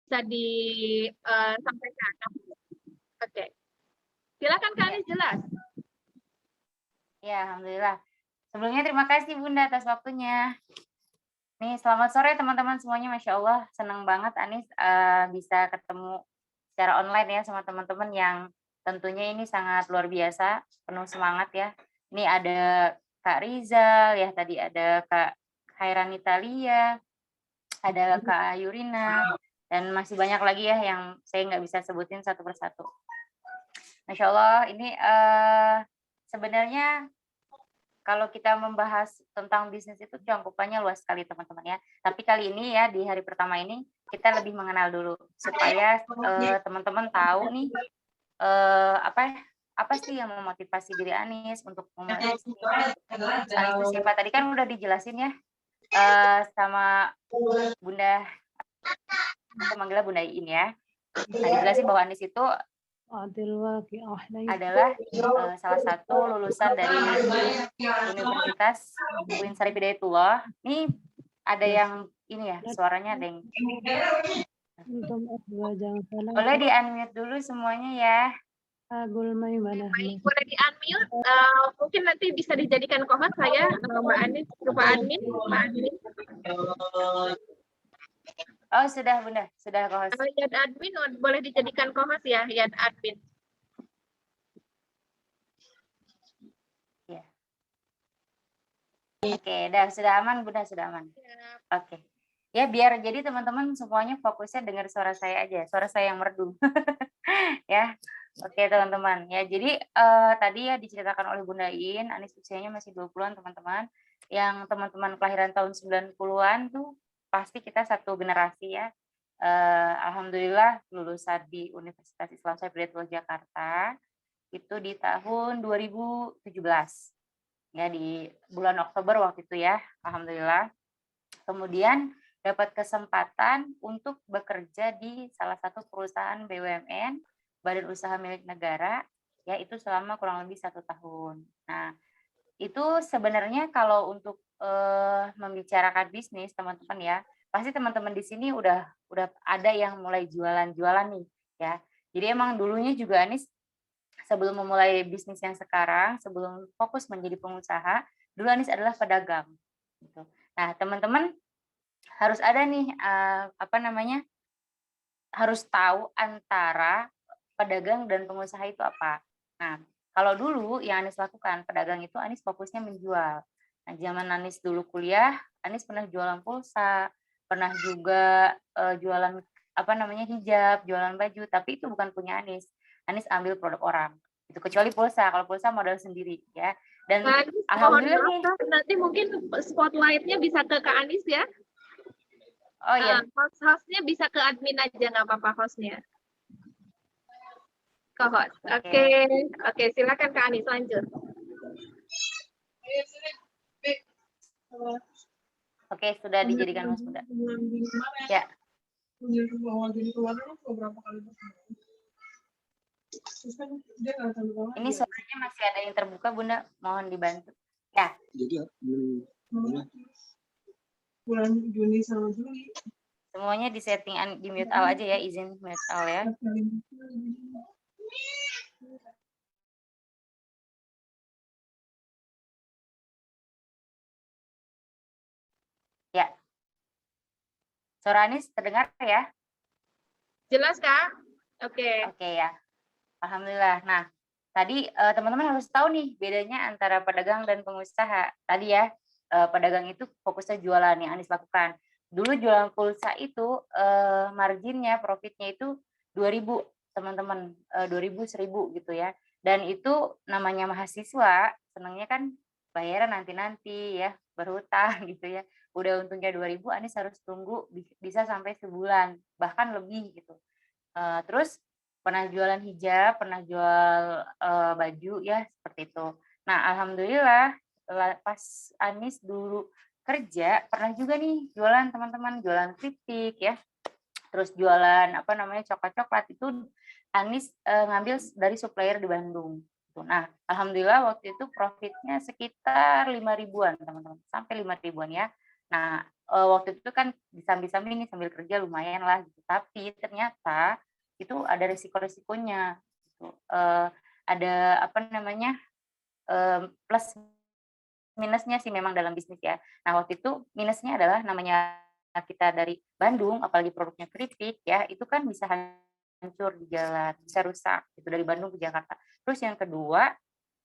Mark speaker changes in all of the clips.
Speaker 1: bisa disampaikan. Oke. Silakan Kak Anis, jelas.
Speaker 2: Ya, alhamdulillah. Sebelumnya terima kasih Bunda atas waktunya. Nih, selamat sore teman-teman semuanya. Masya Allah, senang banget Anis bisa ketemu secara online ya sama teman-teman yang tentunya ini sangat luar biasa, penuh semangat ya. Ini ada Kak Rizal ya, tadi ada Kak Khairan Italia, ada Kak Yurina, dan masih banyak lagi ya yang saya nggak bisa sebutin satu persatu. Masya Allah, ini sebenarnya kalau kita membahas tentang bisnis itu cangkupannya luas sekali teman-teman ya. Tapi kali ini ya di hari pertama ini kita lebih mengenal dulu supaya teman-teman tahu nih apa sih yang memotivasi diri Anis untuk memulai bisnis. Anis itu siapa? Tadi kan udah dijelasin ya sama Bunda, saya manggilnya Bunda Iin ya. Nah, dijelasin bahwa Anis itu adalah salah satu lulusan dari Universitas UIN Syarif Hidayatullah. Ini ada yang ini ya, suaranya ada yang boleh di-unmute dulu semuanya ya.
Speaker 1: Baik, boleh di-unmute. Mungkin nanti bisa dijadikan co-host saya, Mbak Anis, Pak Admin.
Speaker 2: Oh, sudah Bunda, sudah co-host.
Speaker 1: Yad Admin boleh dijadikan co-host ya, Yad Admin.
Speaker 2: Ya. Oke, sudah aman Bunda, sudah aman. Oke. Ya, biar jadi teman-teman semuanya fokusnya dengar suara saya aja, suara saya yang merdu. Ya. Oke, teman-teman. Ya, jadi tadi ya diceritakan oleh Bunda Iin, Anis usianya masih 20-an, teman-teman. Yang teman-teman kelahiran tahun 90-an tuh pasti kita satu generasi ya. Alhamdulillah lulusan di Universitas Islam Syarif Hidayatullah Jakarta itu di tahun 2017. Ya, di bulan Oktober waktu itu ya. Alhamdulillah. Kemudian dapat kesempatan untuk bekerja di salah satu perusahaan BUMN, Badan Usaha Milik Negara, ya itu selama kurang lebih 1 tahun. Nah, itu sebenarnya kalau untuk membicarakan bisnis teman-teman ya, pasti teman-teman di sini udah ada yang mulai jualan-jualan nih ya. Jadi emang dulunya juga Anis sebelum memulai bisnis yang sekarang, sebelum fokus menjadi pengusaha, dulu Anis adalah pedagang. Gitu. Nah, teman-teman harus ada nih harus tahu antara pedagang dan pengusaha itu apa. Nah, kalau dulu yang Anis lakukan pedagang itu Anis fokusnya menjual. Nah, zaman Anis dulu kuliah, Anis pernah jualan pulsa, pernah juga jualan hijab, jualan baju, tapi itu bukan punya Anis. Anis ambil produk orang. Itu kecuali pulsa, kalau pulsa modal sendiri ya. Dan alhamdulillah nih.
Speaker 1: Nanti mungkin spotlight-nya bisa ke Kak Anis ya.
Speaker 2: Oh iya.
Speaker 1: Host-hostnya bisa ke admin aja, nggak apa-apa hostnya. Co-host. Oke, silakan Kak Anis lanjut.
Speaker 2: Oke, sudah dijadikan host Bunda. Ya. Ini suaranya masih ada yang terbuka Bunda, mohon dibantu. Ya.
Speaker 3: Jadi bulan Juni sama Juli.
Speaker 2: Semuanya di setting di mute all aja ya, izin mute all ya. Ya. Suara Anis terdengar ya?
Speaker 1: Jelas Kak? Oke.
Speaker 2: Oke ya. Alhamdulillah. Nah, tadi teman-teman harus tahu nih bedanya antara pedagang dan pengusaha. Tadi ya, pedagang itu fokusnya jualan yang Anis lakukan. Dulu jualan pulsa itu marginnya, profitnya itu 2.000 teman-teman, 2.000, 1.000 gitu ya. Dan itu namanya mahasiswa, senangnya kan bayaran nanti-nanti ya, berhutang gitu ya. Udah untungnya 2.000, Anis harus tunggu bisa sampai sebulan, bahkan lebih gitu. Terus pernah jualan hijab, pernah jual baju ya seperti itu. Nah, alhamdulillah pas Anis dulu kerja pernah juga nih jualan teman-teman, jualan keripik ya. Terus jualan coklat-coklat itu Anis ngambil dari supplier di Bandung. Nah, alhamdulillah waktu itu profitnya sekitar 5.000-an teman-teman, sampai 5.000-an ya. Nah, waktu itu kan disambi-sambi nih sambil kerja lumayan lah gitu, tapi ternyata itu ada resiko-resikonya gitu, ada apa namanya, plus minusnya sih memang dalam bisnis ya. Nah, waktu itu minusnya adalah namanya kita dari Bandung, apalagi produknya keripik ya, itu kan bisa hancur di jalan, bisa rusak gitu dari Bandung ke Jakarta. Terus yang kedua,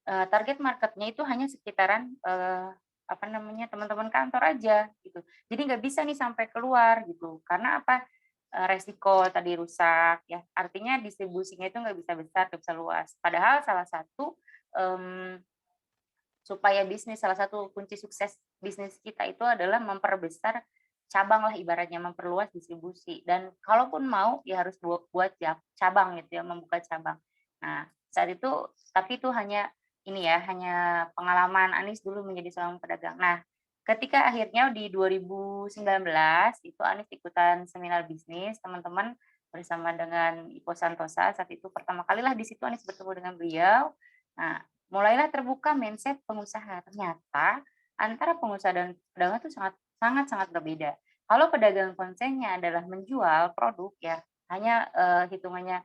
Speaker 2: target marketnya itu hanya sekitaran, apa namanya, teman-teman kantor aja gitu. Jadi nggak bisa nih sampai keluar gitu. Karena apa? Resiko tadi rusak ya, artinya distribusinya itu nggak bisa besar, nggak bisa luas. Padahal salah satu, mmm supaya bisnis salah satu kunci sukses bisnis kita itu adalah memperbesar cabang lah ibaratnya, memperluas distribusi dan kalaupun mau ya harus buat cabang gitu ya, membuka cabang. Nah, saat itu tapi itu hanya ini ya, hanya pengalaman Anis dulu menjadi seorang pedagang. Nah, ketika akhirnya di 2019 itu Anis ikutan seminar bisnis, teman-teman bersama dengan Ipo Santosa, saat itu pertama kalilah di situ Anis bertemu dengan beliau. Nah, mulailah terbuka mindset pengusaha. Ternyata antara pengusaha dan pedagang itu sangat berbeda. Kalau pedagang konsennya adalah menjual produk ya, hanya hitungannya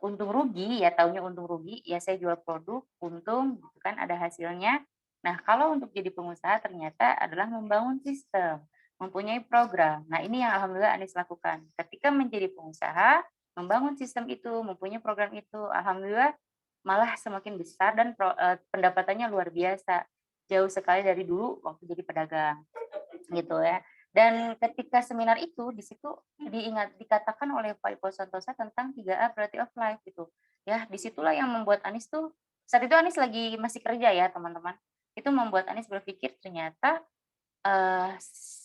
Speaker 2: untung rugi ya, taunya untung rugi, ya saya jual produk, untung gitu kan ada hasilnya. Nah, kalau untuk jadi pengusaha ternyata adalah membangun sistem, mempunyai program. Nah, ini yang alhamdulillah Anies lakukan. Ketika menjadi pengusaha, membangun sistem itu, mempunyai program itu, alhamdulillah malah semakin besar dan pendapatannya luar biasa. Jauh sekali dari dulu waktu jadi pedagang, gitu ya. Dan ketika seminar itu, di situ dikatakan oleh Pak Ipo Santosa tentang 3A Quality of Life gitu. Ya, disitulah yang membuat Anies tuh saat itu Anies lagi masih kerja ya, teman-teman. Itu membuat Anies berpikir ternyata,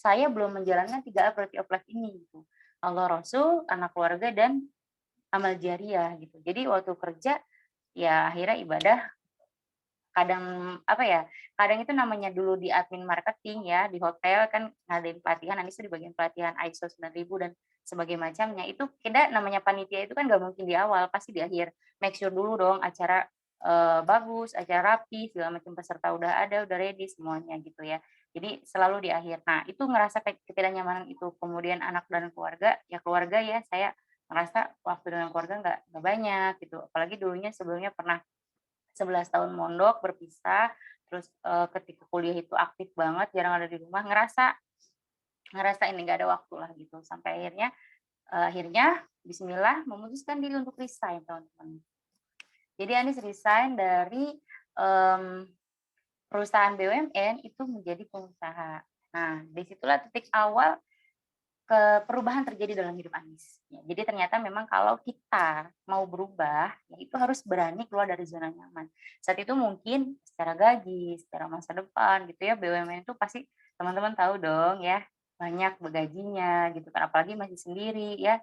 Speaker 2: saya belum menjalankan 3A Quality of Life ini gitu. Allah, Rasul, anak keluarga, dan amal jariah gitu. Jadi waktu kerja ya akhirnya ibadah kadang apa ya, kadang itu namanya dulu di admin marketing ya, di hotel kan ngadain pelatihan, Anies tuh di bagian pelatihan ISO 9000 dan sebagai macamnya. Itu kita namanya panitia itu kan nggak mungkin di awal, pasti di akhir. Make sure dulu dong acara, bagus, acara rapi, segala macam peserta udah ada, udah ready semuanya gitu ya. Jadi selalu di akhir. Nah, itu ngerasa ketidaknyamanan itu. Kemudian anak dan keluarga, ya keluarga ya, saya ngerasa waktu dengan keluarga nggak banyak gitu. Apalagi dulunya sebelumnya pernah 11 tahun mondok, berpisah, terus, ketika kuliah itu aktif banget, jarang ada di rumah, ngerasa ngerasa ini nggak ada waktu lah gitu, sampai akhirnya bismillah memutuskan diri untuk resign, teman-teman. Jadi Anies resign dari, mmm, perusahaan BUMN itu menjadi pengusaha. Nah, disitulah titik awal perubahan terjadi dalam hidup Anies. Ya, jadi ternyata memang kalau kita mau berubah, ya itu harus berani keluar dari zona nyaman. Saat itu mungkin secara gaji, secara masa depan gitu ya, BUMN itu pasti teman-teman tahu dong ya, banyak gajinya gitu kan, apalagi masih sendiri ya.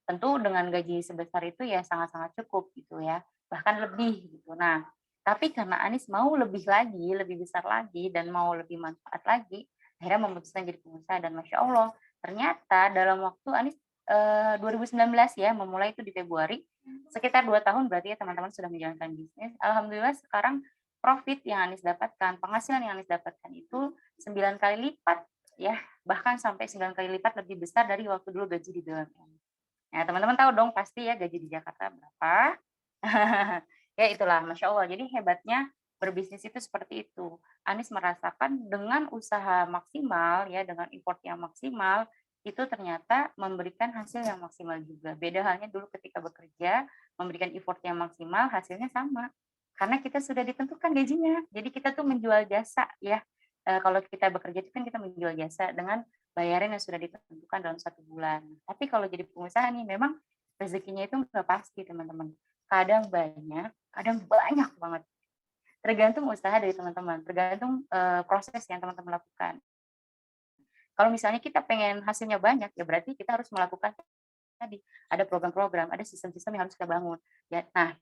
Speaker 2: Tentu dengan gaji sebesar itu ya sangat-sangat cukup gitu ya, bahkan lebih gitu. Nah, tapi karena Anies mau lebih lagi, lebih besar lagi dan mau lebih manfaat lagi, akhirnya memutuskan jadi pengusaha dan Masya Allah, ternyata dalam waktu Anies 2019 ya, memulai itu di Februari, sekitar 2 tahun berarti ya teman-teman sudah menjalankan bisnis. Alhamdulillah sekarang profit yang Anies dapatkan, penghasilan yang Anies dapatkan itu 9 kali lipat ya, bahkan sampai 9 kali lipat lebih besar dari waktu dulu gaji di BUMN. Nah, teman-teman tahu dong pasti ya gaji di Jakarta berapa. Ya itulah, Masya Allah. Jadi hebatnya berbisnis itu seperti itu. Anies merasakan dengan usaha maksimal ya, dengan effort yang maksimal, itu ternyata memberikan hasil yang maksimal juga. Beda halnya dulu ketika bekerja, memberikan effort yang maksimal, hasilnya sama. Karena kita sudah ditentukan gajinya. Jadi kita tuh menjual jasa ya. Kalau kita bekerja itu kan kita menjual jasa dengan bayaran yang sudah ditentukan dalam 1 bulan. Tapi kalau jadi pengusaha nih memang rezekinya itu nggak pasti, teman-teman. Kadang banyak banget. Tergantung usaha dari teman-teman, tergantung, proses yang teman-teman lakukan. Kalau misalnya kita pengen hasilnya banyak, ya berarti kita harus melakukan tadi, ada program-program, ada sistem-sistem yang harus kita bangun. Ya, nah,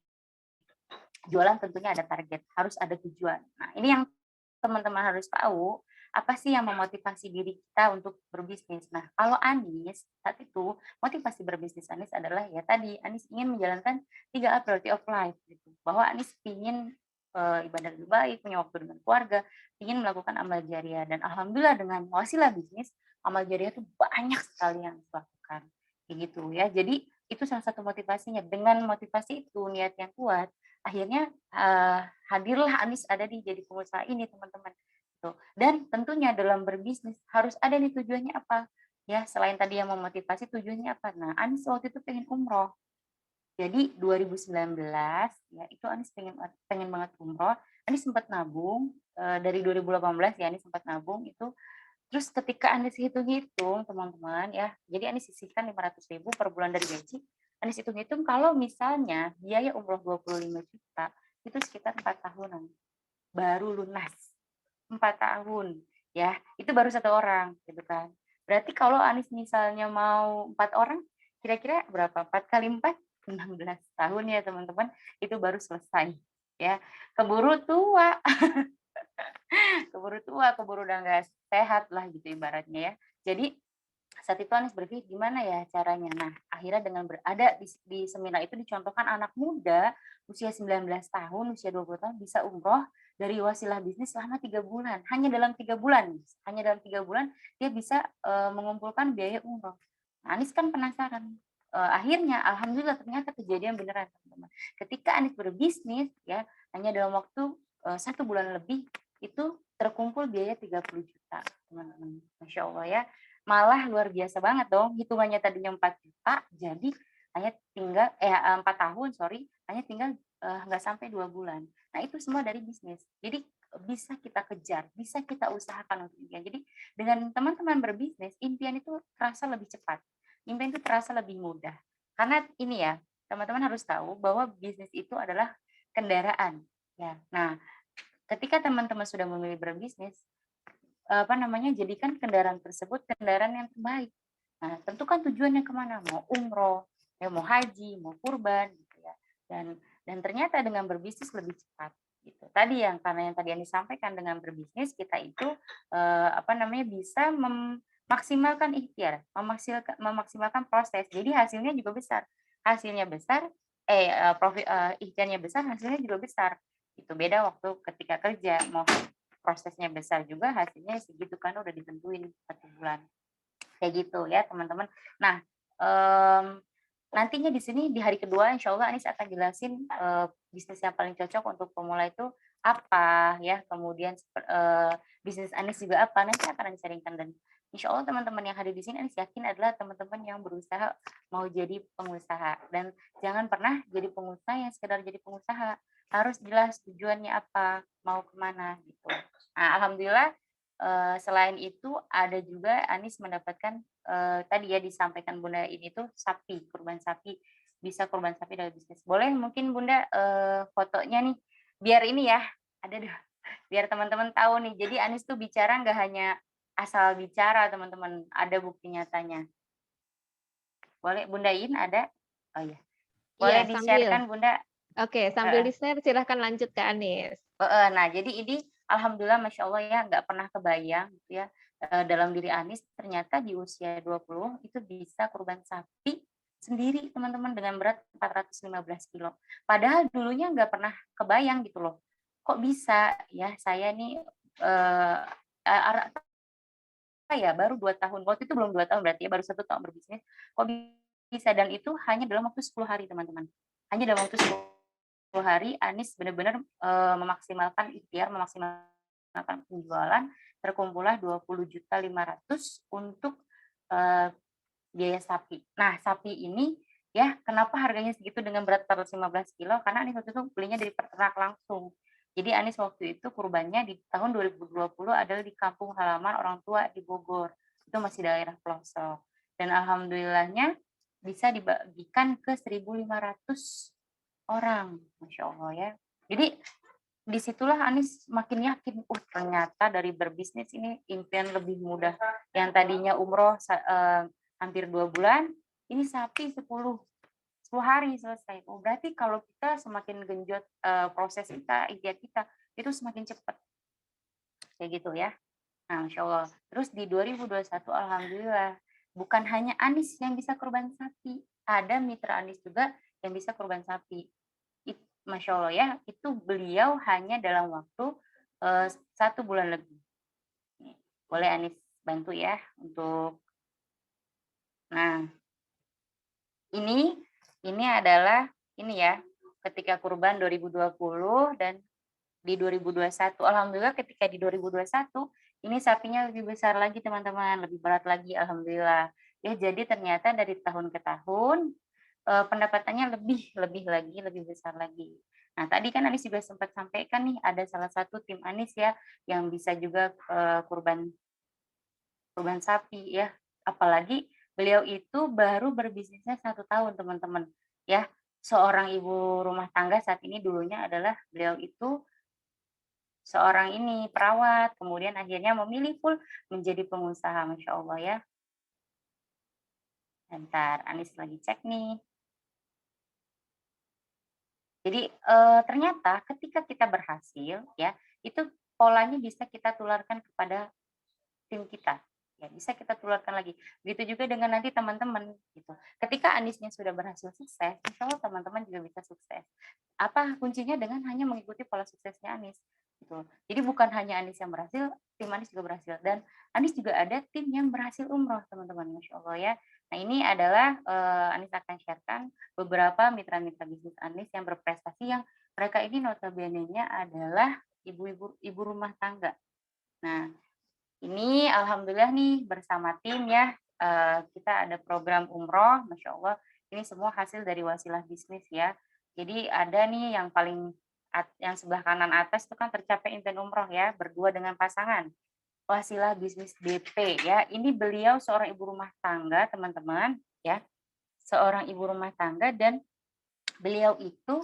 Speaker 2: jualan tentunya ada target, harus ada tujuan. Nah, ini yang teman-teman harus tahu, apa sih yang memotivasi diri kita untuk berbisnis. Nah, kalau Anies, saat itu, motivasi berbisnis Anies adalah ya tadi, Anies ingin menjalankan 3A Priority of Life, gitu. Bahwa Anies ingin ibadah lebih baik, punya waktu dengan keluarga, ingin melakukan amal jariah. Dan alhamdulillah dengan wasilah bisnis, amal jariah tuh banyak sekali yang dilakukan. Kayak gitu ya. Jadi itu salah satu motivasinya. Dengan motivasi itu, niat yang kuat, akhirnya hadirlah Anis ada di jadi pengusaha ini, teman-teman. Tuh. Dan tentunya dalam berbisnis harus ada nih tujuannya apa? Ya, selain tadi yang memotivasi, tujuannya apa? Nah, Anis waktu itu pengen umroh. Jadi 2019 ya itu Anis pengen banget umroh. Anis sempat nabung dari 2018 ya Anis sempat nabung itu. Terus ketika Anis hitung-hitung teman-teman ya, jadi Anis sisihkan 500.000 per bulan dari gaji. Anis hitung-hitung kalau misalnya biaya umroh 25 juta itu sekitar 4 tahunan baru lunas. 4 tahun ya. Itu baru satu orang gitu kan. Berarti kalau Anis misalnya mau 4 orang kira-kira berapa? 4 kali 4 16 tahun ya teman-teman. Itu baru selesai ya. Keburu tua. Keburu udah nggak sehat lah gitu ibaratnya ya. Jadi saat itu Anis berpikir gimana ya caranya. Nah, akhirnya dengan berada di seminar itu dicontohkan anak muda usia 19 tahun, usia 20 tahun bisa umroh dari wasilah bisnis selama 3 bulan. Hanya dalam 3 bulan. Hanya dalam 3 bulan dia bisa mengumpulkan biaya umroh. Nah, Anis kan penasaran. Akhirnya alhamdulillah ternyata kejadian beneran teman-teman. Ketika Anis berbisnis ya hanya dalam waktu 1 bulan lebih itu terkumpul biaya 30 juta teman-teman. Masya Allah ya. Malah luar biasa banget dong. Hitungannya tadinya 4 juta, jadi hanya tinggal 4 tahun, sorry, hanya tinggal nggak sampai 2 bulan. Nah, itu semua dari bisnis. Jadi bisa kita kejar, bisa kita usahakan untuk impian. Jadi dengan teman-teman berbisnis, impian itu terasa lebih cepat. Impian itu terasa lebih mudah. Karena ini ya, teman-teman harus tahu bahwa bisnis itu adalah kendaraan. Ya. Nah, ketika teman-teman sudah memilih berbisnis, jadikan kendaraan tersebut kendaraan yang terbaik. Nah, tentukan tujuannya kemana, mau umroh, ya mau haji, mau kurban, gitu ya. Dan ternyata dengan berbisnis lebih cepat. Gitu. Tadi karena yang tadi yang disampaikan dengan berbisnis kita itu bisa memaksimalkan ikhtiar, memaksimalkan proses. Jadi hasilnya juga besar. Hasilnya besar, ikhtiarnya besar, hasilnya juga besar. Itu beda waktu ketika kerja, mau prosesnya besar juga hasilnya segitu kan udah ditentuin 1 bulan. Kayak gitu ya teman-teman. Nah, nantinya di sini di hari kedua insya Allah Anis akan jelasin bisnis yang paling cocok untuk pemula itu apa ya, kemudian bisnis Anis juga apa, nanti akan Anis sharingkan. Dan insya Allah teman-teman yang hadir di sini Anis yakin adalah teman-teman yang berusaha mau jadi pengusaha. Dan jangan pernah jadi pengusaha yang sekedar jadi pengusaha, harus jelas tujuannya apa, mau kemana gitu. Nah, alhamdulillah selain itu ada juga Anis mendapatkan tadi ya disampaikan Bunda ini tuh sapi, kurban sapi, bisa kurban sapi dari bisnis. Boleh mungkin Bunda fotonya nih, biar ini ya, ada deh, biar teman-teman tahu nih. Jadi Anis tuh bicara nggak hanya asal bicara teman-teman, ada bukti nyatanya. Boleh Bundain ada? Oh iya. Boleh
Speaker 1: Iya,
Speaker 2: di-share-kan Bunda?
Speaker 1: Oke, sambil di-share silahkan lanjut ke Anis.
Speaker 2: Nah, jadi ini alhamdulillah Masya Allah ya nggak pernah kebayang gitu ya dalam diri Anis ternyata di usia 20 itu bisa kurban sapi sendiri teman-teman dengan berat 415 kilo. Padahal dulunya nggak pernah kebayang gitu loh. Kok bisa ya saya nih baru 2 tahun. Waktu itu belum 2 tahun berarti ya baru 1 tahun berbisnis. Kok bisa dan itu hanya dalam waktu 10 hari teman-teman. Hanya dalam waktu 10 hari Anis benar-benar memaksimalkan ikhtiar, memaksimalkan penjualan, terkumpullah 20.500.000 untuk biaya sapi. Nah, sapi ini ya kenapa harganya segitu dengan berat 415 kilo? Karena Anis waktu itu belinya dari peternak langsung. Jadi Anis waktu itu kurbannya di tahun 2020 adalah di kampung halaman orang tua di Bogor. Itu masih daerah pelosok. Dan alhamdulillahnya bisa dibagikan ke 1.500 orang, Masya Allah ya. Jadi disitulah Anis makin yakin, ternyata dari berbisnis ini impian lebih mudah. Yang tadinya umroh hampir 2 bulan, ini sapi 10 hari selesai. Oh, berarti kalau kita semakin genjot proses kita, ikhtiar kita, itu semakin cepat. Kayak gitu ya. Nah, Masya Allah. Terus di 2021, Alhamdulillah, bukan hanya Anis yang bisa kurban sapi, ada mitra Anis juga yang bisa kurban sapi. Masya Allah ya, itu beliau hanya dalam waktu 1 bulan lebih. Boleh Anis bantu ya untuk, nah ini adalah ini ya, ketika kurban 2020 dan di 2021. Alhamdulillah ketika di 2021 ini sapinya lebih besar lagi teman-teman, lebih berat lagi alhamdulillah. Ya jadi ternyata dari tahun ke tahun pendapatannya lebih besar lagi. Nah, tadi kan Anis juga sempat sampaikan nih ada salah satu tim Anis ya yang bisa juga kurban sapi ya. Apalagi beliau itu baru berbisnisnya 1 tahun teman-teman ya. Seorang ibu rumah tangga saat ini dulunya adalah beliau itu seorang ini perawat, kemudian akhirnya memilih full menjadi pengusaha, Masya Allah ya. Bentar, Anis lagi cek nih. Jadi ternyata ketika kita berhasil ya, itu polanya bisa kita tularkan kepada tim kita. Ya, bisa kita tularkan lagi. Begitu juga dengan nanti teman-teman gitu. Ketika Anisnya sudah berhasil sukses, insya Allah teman-teman juga bisa sukses. Apa kuncinya dengan hanya mengikuti pola suksesnya Anis gitu. Jadi bukan hanya Anis yang berhasil, tim Anis juga berhasil dan Anis juga ada tim yang berhasil umroh teman-teman, Masya Allah ya. Nah ini adalah Anis akan sharekan beberapa mitra-mitra bisnis Anis yang berprestasi yang mereka ini notabene-nya adalah ibu rumah tangga. Nah ini alhamdulillah nih bersama tim ya, kita ada program umroh, Masya Allah, ini semua hasil dari wasilah bisnis ya. Jadi ada nih yang yang sebelah kanan atas itu kan tercapai impian umroh ya, berdua dengan pasangan. Wasilah bisnis BP ya, ini beliau seorang ibu rumah tangga teman-teman ya, seorang ibu rumah tangga dan beliau itu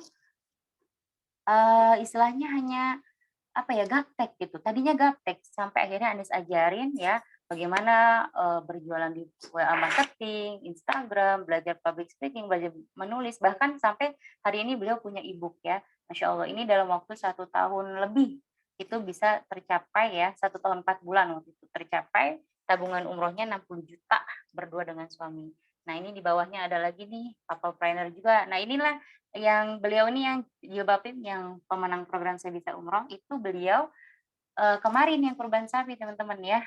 Speaker 2: istilahnya hanya apa ya, gaptek gitu. Tadinya gaptek sampai akhirnya Anis ajarin ya bagaimana berjualan di WA marketing, Instagram, belajar public speaking, belajar menulis, bahkan sampai hari ini beliau punya e-book ya. Masya Allah ini dalam waktu 1 tahun lebih itu bisa tercapai ya, 1 tahun 4 bulan waktu itu tercapai tabungan umrohnya 60 juta berdua dengan suami. Nah ini di bawahnya ada lagi nih couple planner juga. Nah inilah yang beliau ini yang jilbabin yang pemenang program Saya Bisa Umroh itu beliau kemarin yang kurban sapi teman-teman ya,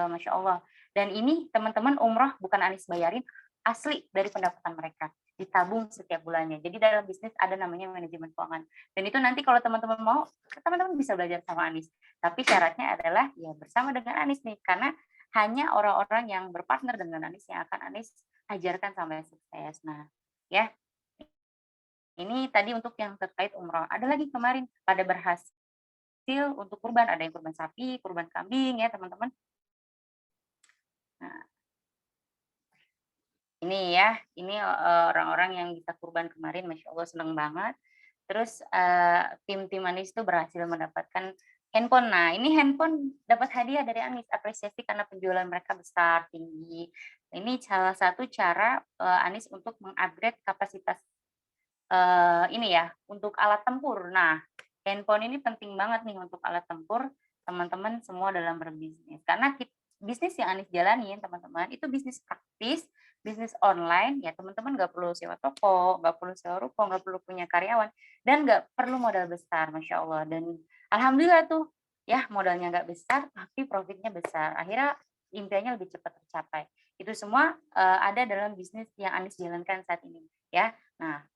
Speaker 2: Masya Allah. Dan ini teman-teman umroh bukan Anis bayarin, asli dari pendapatan mereka, ditabung setiap bulannya. Jadi dalam bisnis ada namanya manajemen keuangan. Dan itu nanti kalau teman-teman mau, teman-teman bisa belajar sama Anis. Tapi syaratnya adalah ya bersama dengan Anis nih, karena hanya orang-orang yang berpartner dengan Anis yang akan Anis ajarkan sampai sukses. Nah, ya ini tadi untuk yang terkait umroh. Ada lagi kemarin pada berhasil untuk kurban, ada yang kurban sapi, kurban kambing ya teman-teman. Nah, ini ya, ini orang-orang yang bisa kurban kemarin, Masya Allah senang banget. Terus tim-tim Anis itu berhasil mendapatkan handphone. Nah ini handphone dapat hadiah dari Anis, apresiasi karena penjualan mereka besar, tinggi. Ini salah satu cara Anis untuk mengupgrade kapasitas ini ya, untuk alat tempur. Nah, handphone ini penting banget nih untuk alat tempur teman-teman semua dalam berbisnis. Karena bisnis yang Anis jalanin, teman-teman, itu bisnis praktis, bisnis online, ya teman-teman nggak perlu sewa toko, nggak perlu sewa ruko, nggak perlu punya karyawan, dan nggak perlu modal besar, Masya Allah. Dan Alhamdulillah tuh, ya modalnya nggak besar, tapi profitnya besar. Akhirnya impiannya lebih cepat tercapai. Itu semua ada dalam bisnis yang Anis jalankan saat ini. Ya, nah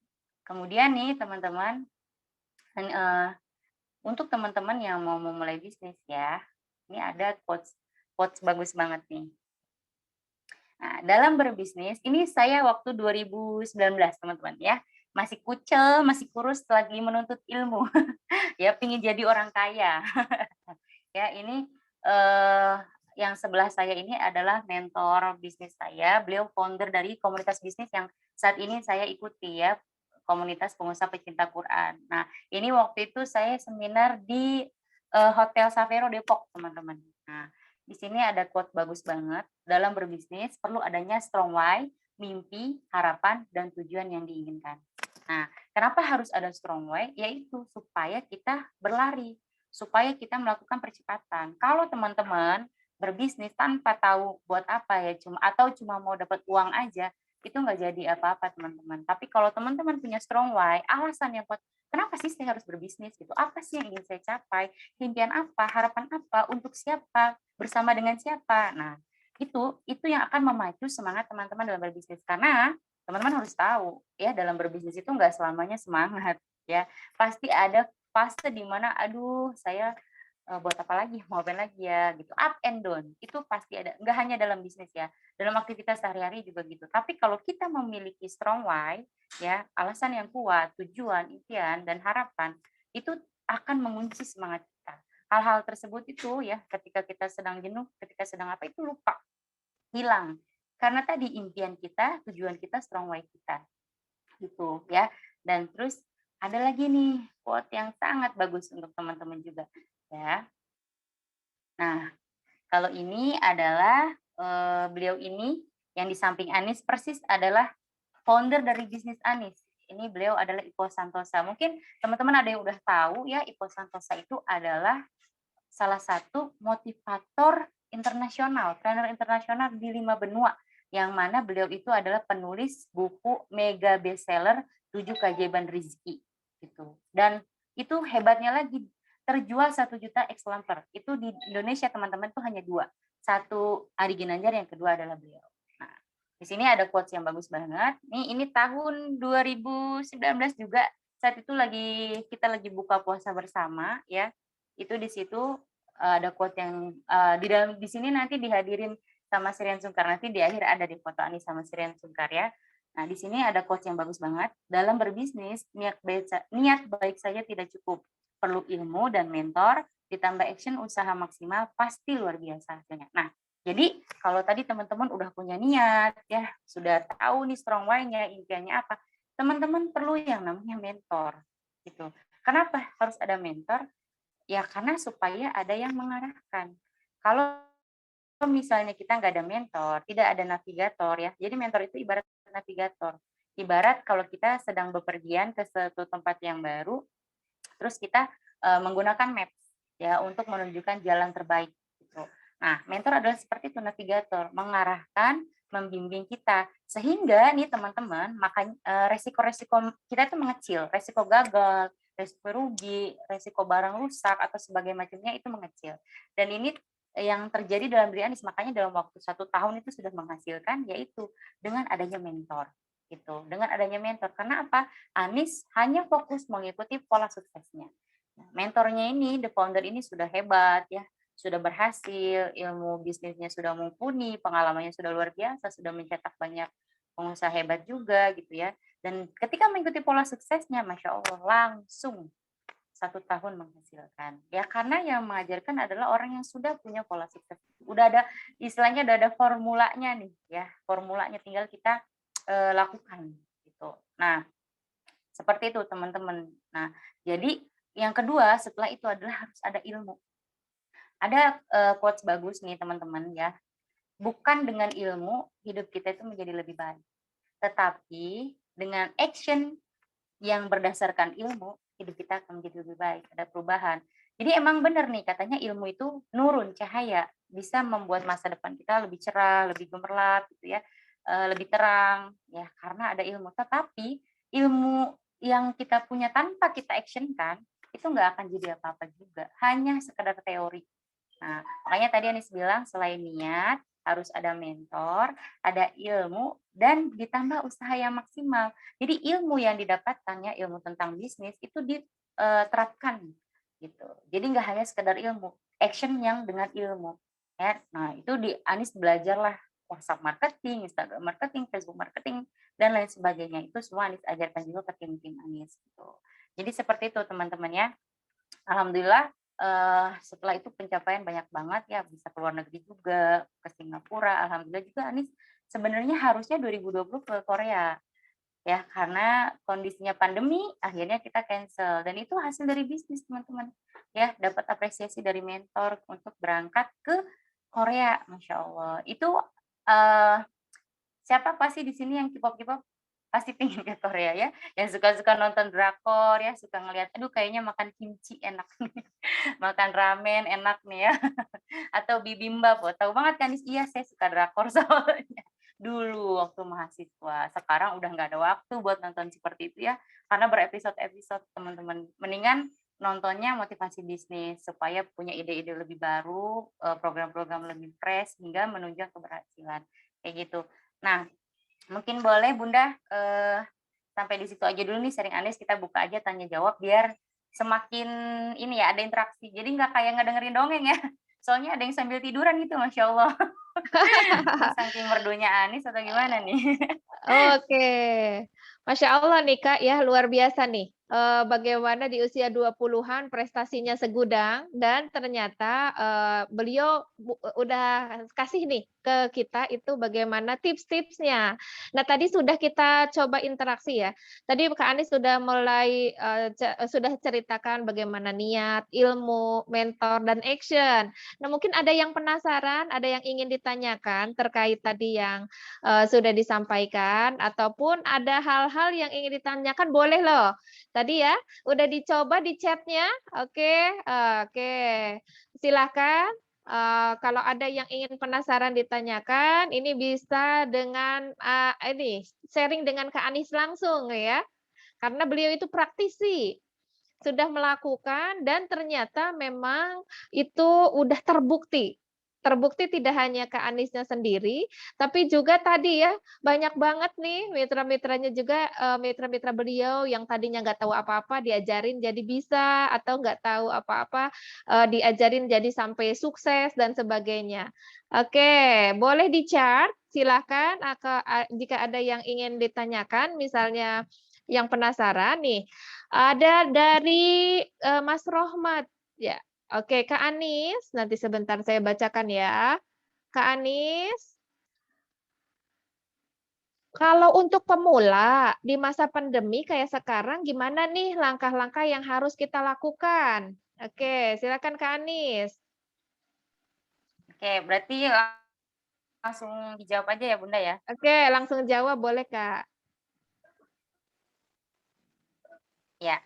Speaker 2: kemudian nih teman-teman, untuk teman-teman yang mau memulai bisnis ya, ini ada quotes bagus banget nih. Nah, dalam berbisnis, ini saya waktu 2019 teman-teman ya, masih kucel, masih kurus, lagi menuntut ilmu, ya pingin jadi orang kaya. Ya ini yang sebelah saya ini adalah mentor bisnis saya, beliau founder dari komunitas bisnis yang saat ini saya ikuti ya, komunitas pengusaha pecinta Quran. Nah, ini waktu itu saya seminar di Hotel Savero Depok, teman-teman. Nah, di sini ada quote bagus banget. Dalam berbisnis perlu adanya strong why, mimpi, harapan, dan tujuan yang diinginkan. Nah, kenapa harus ada strong why? Yaitu supaya kita berlari, supaya kita melakukan percepatan. Kalau teman-teman berbisnis tanpa tahu buat apa ya, cuma mau dapat uang aja, itu nggak jadi apa-apa teman-teman. Tapi kalau teman-teman punya strong why, alasan yang kuat, kenapa sih saya harus berbisnis gitu? Apa sih yang ingin saya capai? Impian apa? Harapan apa? Untuk siapa? Bersama dengan siapa? Nah, itu yang akan memacu semangat teman-teman dalam berbisnis. Karena teman-teman harus tahu ya, dalam berbisnis itu nggak selamanya semangat ya. Pasti ada fase di mana aduh saya buat apa lagi, mau apa lagi ya gitu. Up and down itu pasti ada. Nggak hanya dalam bisnis ya, dalam aktivitas sehari-hari juga gitu. Tapi kalau kita memiliki strong why ya, alasan yang kuat, tujuan, impian dan harapan itu akan mengunci semangat kita. Hal-hal tersebut itu ya, ketika kita sedang jenuh, ketika sedang apa itu lupa, hilang. Karena tadi impian kita, tujuan kita, strong why kita. Gitu ya. Dan terus ada lagi nih quote yang sangat bagus untuk teman-teman juga ya. Nah, kalau ini adalah beliau ini yang di samping Anis persis adalah founder dari bisnis Anis. Ini beliau adalah Ipo Santosa. Mungkin teman-teman ada yang udah tahu ya, Ipo Santosa itu adalah salah satu motivator internasional, trainer internasional di 5 benua, yang mana beliau itu adalah penulis buku mega bestseller 7 Keajaiban Rizki gitu. Dan itu hebatnya lagi, terjual 1 juta eksemplar. Itu di Indonesia teman-teman itu hanya 2. Satu Ari Ginanjar, yang kedua adalah beliau. Nah, di sini ada quotes yang bagus banget. Ini tahun 2019 juga, saat itu kita lagi buka puasa bersama ya. Itu di situ ada quote yang di sini nanti dihadirin sama Sirian Sungkar, nanti di akhir ada di foto Anis sama Sirian Sungkar ya. Nah, di sini ada quote yang bagus banget. Dalam berbisnis, niat baik saja tidak cukup. Perlu ilmu dan mentor, ditambah action usaha maksimal, pasti luar biasa hasilnya. Nah, jadi kalau tadi teman-teman udah punya niat, ya sudah tahu nih strong why-nya, impiannya apa, teman-teman perlu yang namanya mentor. Gitu. Kenapa harus ada mentor? Ya karena supaya ada yang mengarahkan. Kalau misalnya kita nggak ada mentor, tidak ada navigator ya. Jadi mentor itu ibarat navigator. Ibarat kalau kita sedang bepergian ke suatu tempat yang baru, terus kita menggunakan maps ya untuk menunjukkan jalan terbaik gitu. Nah, mentor adalah seperti itu, navigator, mengarahkan, membimbing kita sehingga nih teman-teman, makanya resiko-resiko kita itu mengecil, resiko gagal, resiko rugi, resiko barang rusak atau sebagainya macamnya itu mengecil. Dan ini yang terjadi dalam diri Anis, makanya dalam waktu 1 tahun itu sudah menghasilkan, yaitu dengan adanya mentor gitu. Dengan adanya mentor, karena apa? Anis hanya fokus mengikuti pola suksesnya. Nah, mentornya ini, the founder ini sudah hebat ya, sudah berhasil, ilmu bisnisnya sudah mumpuni, pengalamannya sudah luar biasa, sudah mencetak banyak pengusaha hebat juga gitu ya. Dan ketika mengikuti pola suksesnya, Masya Allah, langsung 1 tahun menghasilkan. Ya karena yang mengajarkan adalah orang yang sudah punya pola sukses. Udah ada istilahnya, udah ada formulanya nih ya. Formulanya tinggal kita lakukan gitu. Nah, seperti itu teman-teman. Nah, jadi yang kedua setelah itu adalah harus ada ilmu. Ada quotes bagus nih teman-teman ya. Bukan dengan ilmu hidup kita itu menjadi lebih baik. Tetapi dengan action yang berdasarkan ilmu, hidup kita akan menjadi lebih baik, ada perubahan. Jadi emang benar nih katanya ilmu itu nurun cahaya, bisa membuat masa depan kita lebih cerah, lebih gemerlap gitu ya, lebih terang ya karena ada ilmu. Tetapi ilmu yang kita punya tanpa kita actionkan itu nggak akan jadi apa-apa juga, hanya sekedar teori. Nah, makanya tadi Anis bilang selain niat harus ada mentor, ada ilmu, dan ditambah usaha yang maksimal. Jadi ilmu yang didapatkannya, ilmu tentang bisnis itu diterapkan gitu. Jadi nggak hanya sekedar ilmu, action yang dengan ilmu. Ya, nah itu di Anis belajarlah WhatsApp marketing, Instagram marketing, Facebook marketing, dan lain sebagainya. Itu semua Anis ajarkan juga ke tim-tim Anis. Gitu. Jadi seperti itu teman-teman ya. Alhamdulillah setelah itu pencapaian banyak banget ya, bisa ke luar negeri juga, ke Singapura. Alhamdulillah juga Anis sebenarnya harusnya 2020 ke Korea ya, karena kondisinya pandemi akhirnya kita cancel, dan itu hasil dari bisnis teman-teman ya, dapat apresiasi dari mentor untuk berangkat ke Korea. Masya Allah itu siapa pasti di sini yang K-pop pasti pengen ke Korea ya, yang suka-suka nonton drakor ya, suka ngelihat aduh kayaknya makan kimchi enak nih, makan ramen enak nih ya, atau bibimbap, tahu banget kan? Iya saya suka drakor soalnya. dulu waktu mahasiswa. Sekarang udah nggak ada waktu buat nonton seperti itu ya, karena berepisode-episode teman-teman. Mendingan nontonnya motivasi bisnis supaya punya ide-ide lebih baru, program-program lebih fresh hingga menunjang keberhasilan. Kayak gitu. Nah, mungkin boleh Bunda sampai di situ aja dulu nih sharing Anies, kita buka aja tanya jawab biar semakin ini ya ada interaksi. Jadi nggak kayak ngedengerin dongeng ya. Soalnya ada yang sambil tiduran gitu, Masya Allah. Ini saking merdunya Anies atau gimana nih?
Speaker 1: Oke. Masya Allah nih Kak ya, luar biasa nih. Bagaimana di usia 20-an prestasinya segudang dan ternyata beliau udah kasih nih ke kita itu bagaimana tips-tipsnya. Nah, tadi sudah kita coba interaksi ya. Tadi Kak Anies sudah mulai sudah ceritakan bagaimana niat, ilmu, mentor dan action. Nah, mungkin ada yang penasaran, ada yang ingin ditanyakan terkait tadi yang sudah disampaikan ataupun ada hal-hal yang ingin ditanyakan boleh loh. Tadi ya, udah dicoba di chat-nya? Oke, oke. Silakan, kalau ada yang ingin penasaran ditanyakan, ini bisa dengan, ini, sharing dengan Kak Anies langsung ya, karena beliau itu praktisi, sudah melakukan dan ternyata memang itu udah terbukti. Terbukti tidak hanya Kak Aniesnya sendiri, tapi juga tadi ya, banyak banget nih mitra-mitranya juga, mitra-mitra beliau yang tadinya nggak tahu apa-apa diajarin jadi bisa, atau nggak tahu apa-apa, diajarin jadi sampai sukses dan sebagainya. Oke, boleh di-chat, silakan jika ada yang ingin ditanyakan, misalnya yang penasaran nih, ada dari, Mas Rohmat, ya. Oke, Kak Anies, nanti sebentar saya bacakan ya. Kak Anies, kalau untuk pemula di masa pandemi kayak sekarang gimana nih langkah-langkah yang harus kita lakukan? Oke, silakan Kak Anies.
Speaker 2: Oke, berarti langsung dijawab aja ya Bunda ya.
Speaker 1: Oke, langsung jawab boleh, Kak.
Speaker 2: Ya,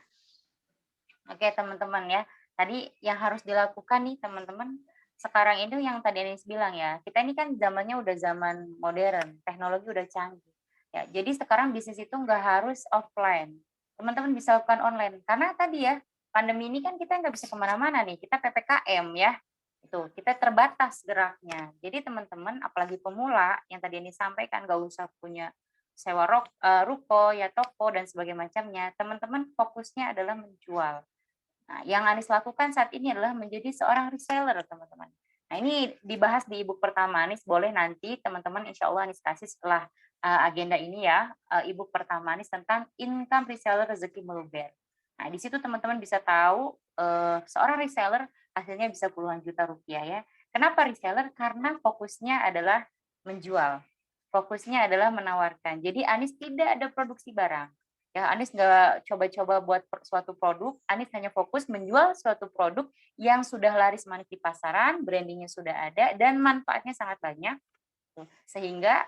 Speaker 2: oke teman-teman ya. Tadi yang harus dilakukan nih teman-teman, sekarang itu yang tadi Anies bilang ya, kita ini kan zamannya udah zaman modern, teknologi udah canggih. Ya, jadi sekarang bisnis itu nggak harus offline. Teman-teman bisa lakukan online. Karena tadi ya, pandemi ini kan kita nggak bisa kemana-mana nih, kita PPKM ya. Itu, kita terbatas geraknya. Jadi teman-teman, apalagi pemula, yang tadi Anies sampaikan, nggak usah punya sewa ruko, ya toko, dan sebagainya macamnya. Teman-teman fokusnya adalah menjual. Nah, yang Anies lakukan saat ini adalah menjadi seorang reseller, teman-teman. Nah, ini dibahas di e-book pertama Anies, boleh nanti teman-teman insya Allah Anies kasih setelah agenda ini ya, e-book pertama Anies tentang income reseller rezeki meluber. Nah, di situ teman-teman bisa tahu seorang reseller hasilnya bisa puluhan juta rupiah ya. Kenapa reseller? Karena fokusnya adalah menjual. Fokusnya adalah menawarkan. Jadi Anies tidak ada produksi barang. Ya, Anies nggak coba-coba buat suatu produk, Anies hanya fokus menjual suatu produk yang sudah laris manis di pasaran, brandingnya sudah ada, dan manfaatnya sangat banyak. Sehingga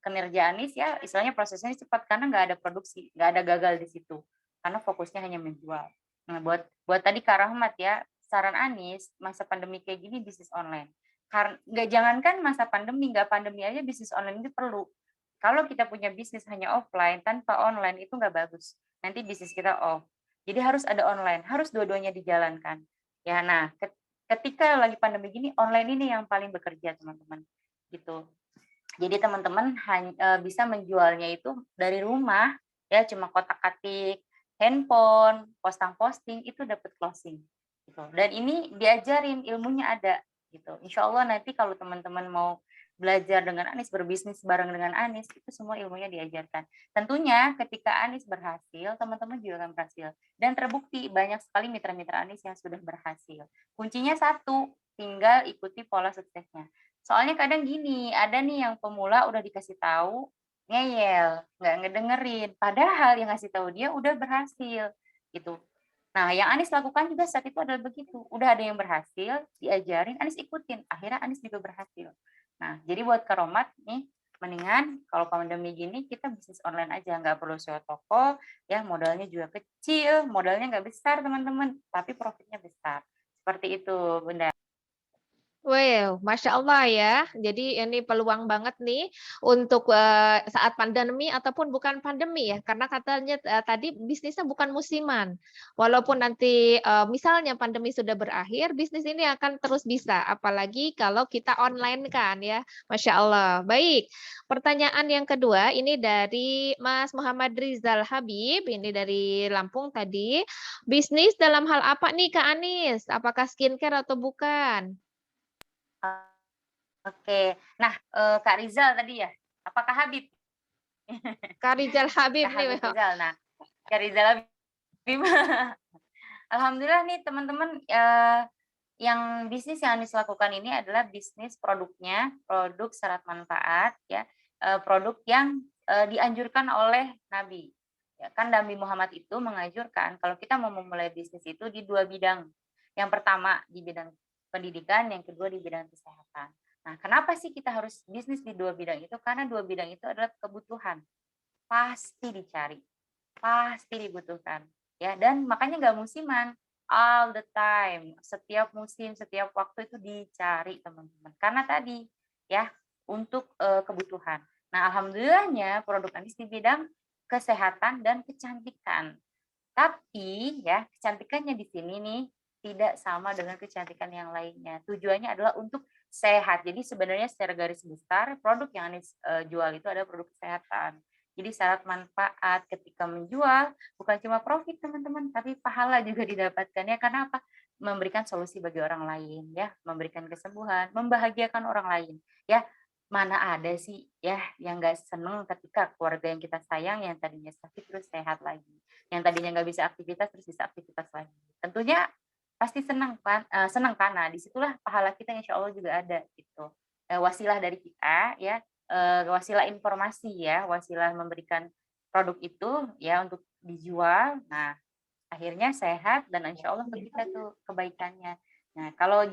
Speaker 2: kinerja Anies ya, istilahnya prosesnya cepat karena nggak ada produksi, nggak ada gagal di situ. Karena fokusnya hanya menjual. Nah, buat tadi Kak Rahmat ya, saran Anies, masa pandemi kayak gini bisnis online. Karena nggak jangankan masa pandemi, nggak pandemi aja bisnis online itu perlu. Kalau kita punya bisnis hanya offline, tanpa online itu nggak bagus. Nanti bisnis kita off. Jadi harus ada online, harus dua-duanya dijalankan. Ya, nah ketika lagi pandemi gini, online ini yang paling bekerja teman-teman. Gitu. Jadi teman-teman bisa menjualnya itu dari rumah, ya cuma kotak-katik, handphone, posting itu dapat closing. Gitu. Dan ini diajarin, ilmunya ada. Gitu. Insya Allah nanti kalau teman-teman mau belajar dengan Anies, berbisnis bareng dengan Anies, itu semua ilmunya diajarkan. Tentunya ketika Anies berhasil, teman-teman juga akan berhasil. Dan terbukti banyak sekali mitra-mitra Anies yang sudah berhasil. Kuncinya satu, tinggal ikuti pola suksesnya. Soalnya kadang gini, ada nih yang pemula udah dikasih tahu, ngeyel, nggak ngedengerin. Padahal yang ngasih tahu dia udah berhasil, gitu. Nah, yang Anies lakukan juga saat itu adalah begitu. Udah ada yang berhasil, diajarin, Anies ikutin. Akhirnya Anies juga berhasil. Nah, jadi buat Karomat nih, mendingan kalau pandemi gini kita bisnis online aja, nggak perlu sewa toko, ya modalnya juga kecil, modalnya nggak besar teman-teman, tapi profitnya besar. Seperti itu, Bunda.
Speaker 1: Wow, Masya Allah ya. Jadi ini peluang banget nih untuk saat pandemi ataupun bukan pandemi ya, karena katanya tadi bisnisnya bukan musiman. Walaupun nanti misalnya pandemi sudah berakhir, bisnis ini akan terus bisa, apalagi kalau kita online kan ya. Masya Allah. Baik, pertanyaan yang kedua ini dari Mas Muhammad Rizal Habib, ini dari Lampung tadi. Bisnis dalam hal apa nih Kak Anis? Apakah skincare atau bukan?
Speaker 2: Oke. Nah, Kak Rizal tadi ya, apakah Habib?
Speaker 1: Kak Rizal Habib
Speaker 2: Kak
Speaker 1: nih.
Speaker 2: Habib Rizal. Nah, Kak Rizal Habib. Alhamdulillah nih teman-teman, yang bisnis yang Anis lakukan ini adalah bisnis produknya, produk syarat manfaat ya, produk yang, dianjurkan oleh Nabi. Ya kan Nabi Muhammad itu menganjurkan kalau kita mau memulai bisnis itu di 2 bidang. Yang pertama di bidang pendidikan, yang kedua di bidang kesehatan. Nah, kenapa sih kita harus bisnis di 2 bidang itu? Karena 2 bidang itu adalah kebutuhan, pasti dicari, pasti dibutuhkan, ya dan makanya nggak musiman, all the time, setiap musim, setiap waktu itu dicari teman-teman. Karena tadi, ya, untuk, kebutuhan. Nah, alhamdulillahnya produk Anis di bidang kesehatan dan kecantikan. Tapi ya, kecantikannya di sini nih tidak sama dengan kecantikan yang lainnya. Tujuannya adalah untuk sehat. Jadi sebenarnya secara garis besar produk yang Anis, jual itu adalah produk kesehatan. Jadi syarat manfaat ketika menjual bukan cuma profit teman-teman, tapi pahala juga didapatkannya karena apa? Memberikan solusi bagi orang lain ya, memberikan kesembuhan, membahagiakan orang lain ya. Mana ada sih ya yang nggak seneng ketika keluarga yang kita sayang yang tadinya sakit terus sehat lagi. Yang tadinya nggak bisa aktivitas, terus bisa aktivitas lagi. Tentunya pasti senang kan, senang kan. Nah, disitulah pahala kita insya Allah juga ada gitu. Wasilah dari kita ya, wasilah informasi ya, wasilah memberikan produk itu ya untuk dijual. Nah, akhirnya sehat dan insya Allah untuk kita tuh kebaikannya. Nah, kalau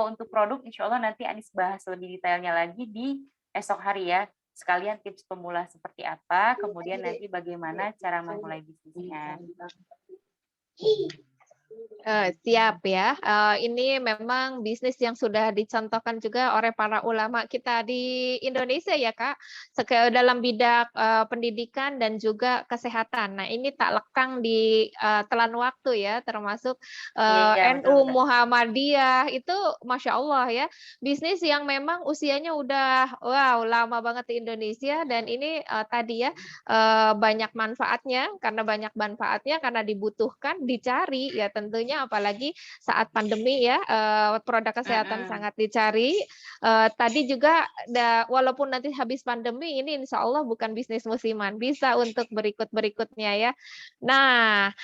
Speaker 2: untuk produk insya Allah nanti Anis bahas lebih detailnya lagi di esok hari ya. Sekalian tips pemula seperti apa, kemudian nanti bagaimana cara memulai bisnisnya.
Speaker 1: Siap ya. Ini memang bisnis yang sudah dicontohkan juga oleh para ulama kita di Indonesia ya, Kak, dalam bidang, pendidikan dan juga kesehatan. Nah, ini tak lekang di, telan waktu ya, termasuk,
Speaker 2: Iya, betul
Speaker 1: NU
Speaker 2: betul.
Speaker 1: Muhammadiyah, itu Masya Allah ya, bisnis yang memang usianya udah, wow, lama banget di Indonesia dan ini, tadi ya, banyak manfaatnya, karena dibutuhkan, dicari ya tentunya apalagi saat pandemi ya, produk kesehatan
Speaker 2: Mhm.
Speaker 1: sangat dicari. Tadi juga walaupun nanti habis pandemi ini insya Allah bukan bisnis musiman, bisa untuk berikut-berikutnya ya. Nah,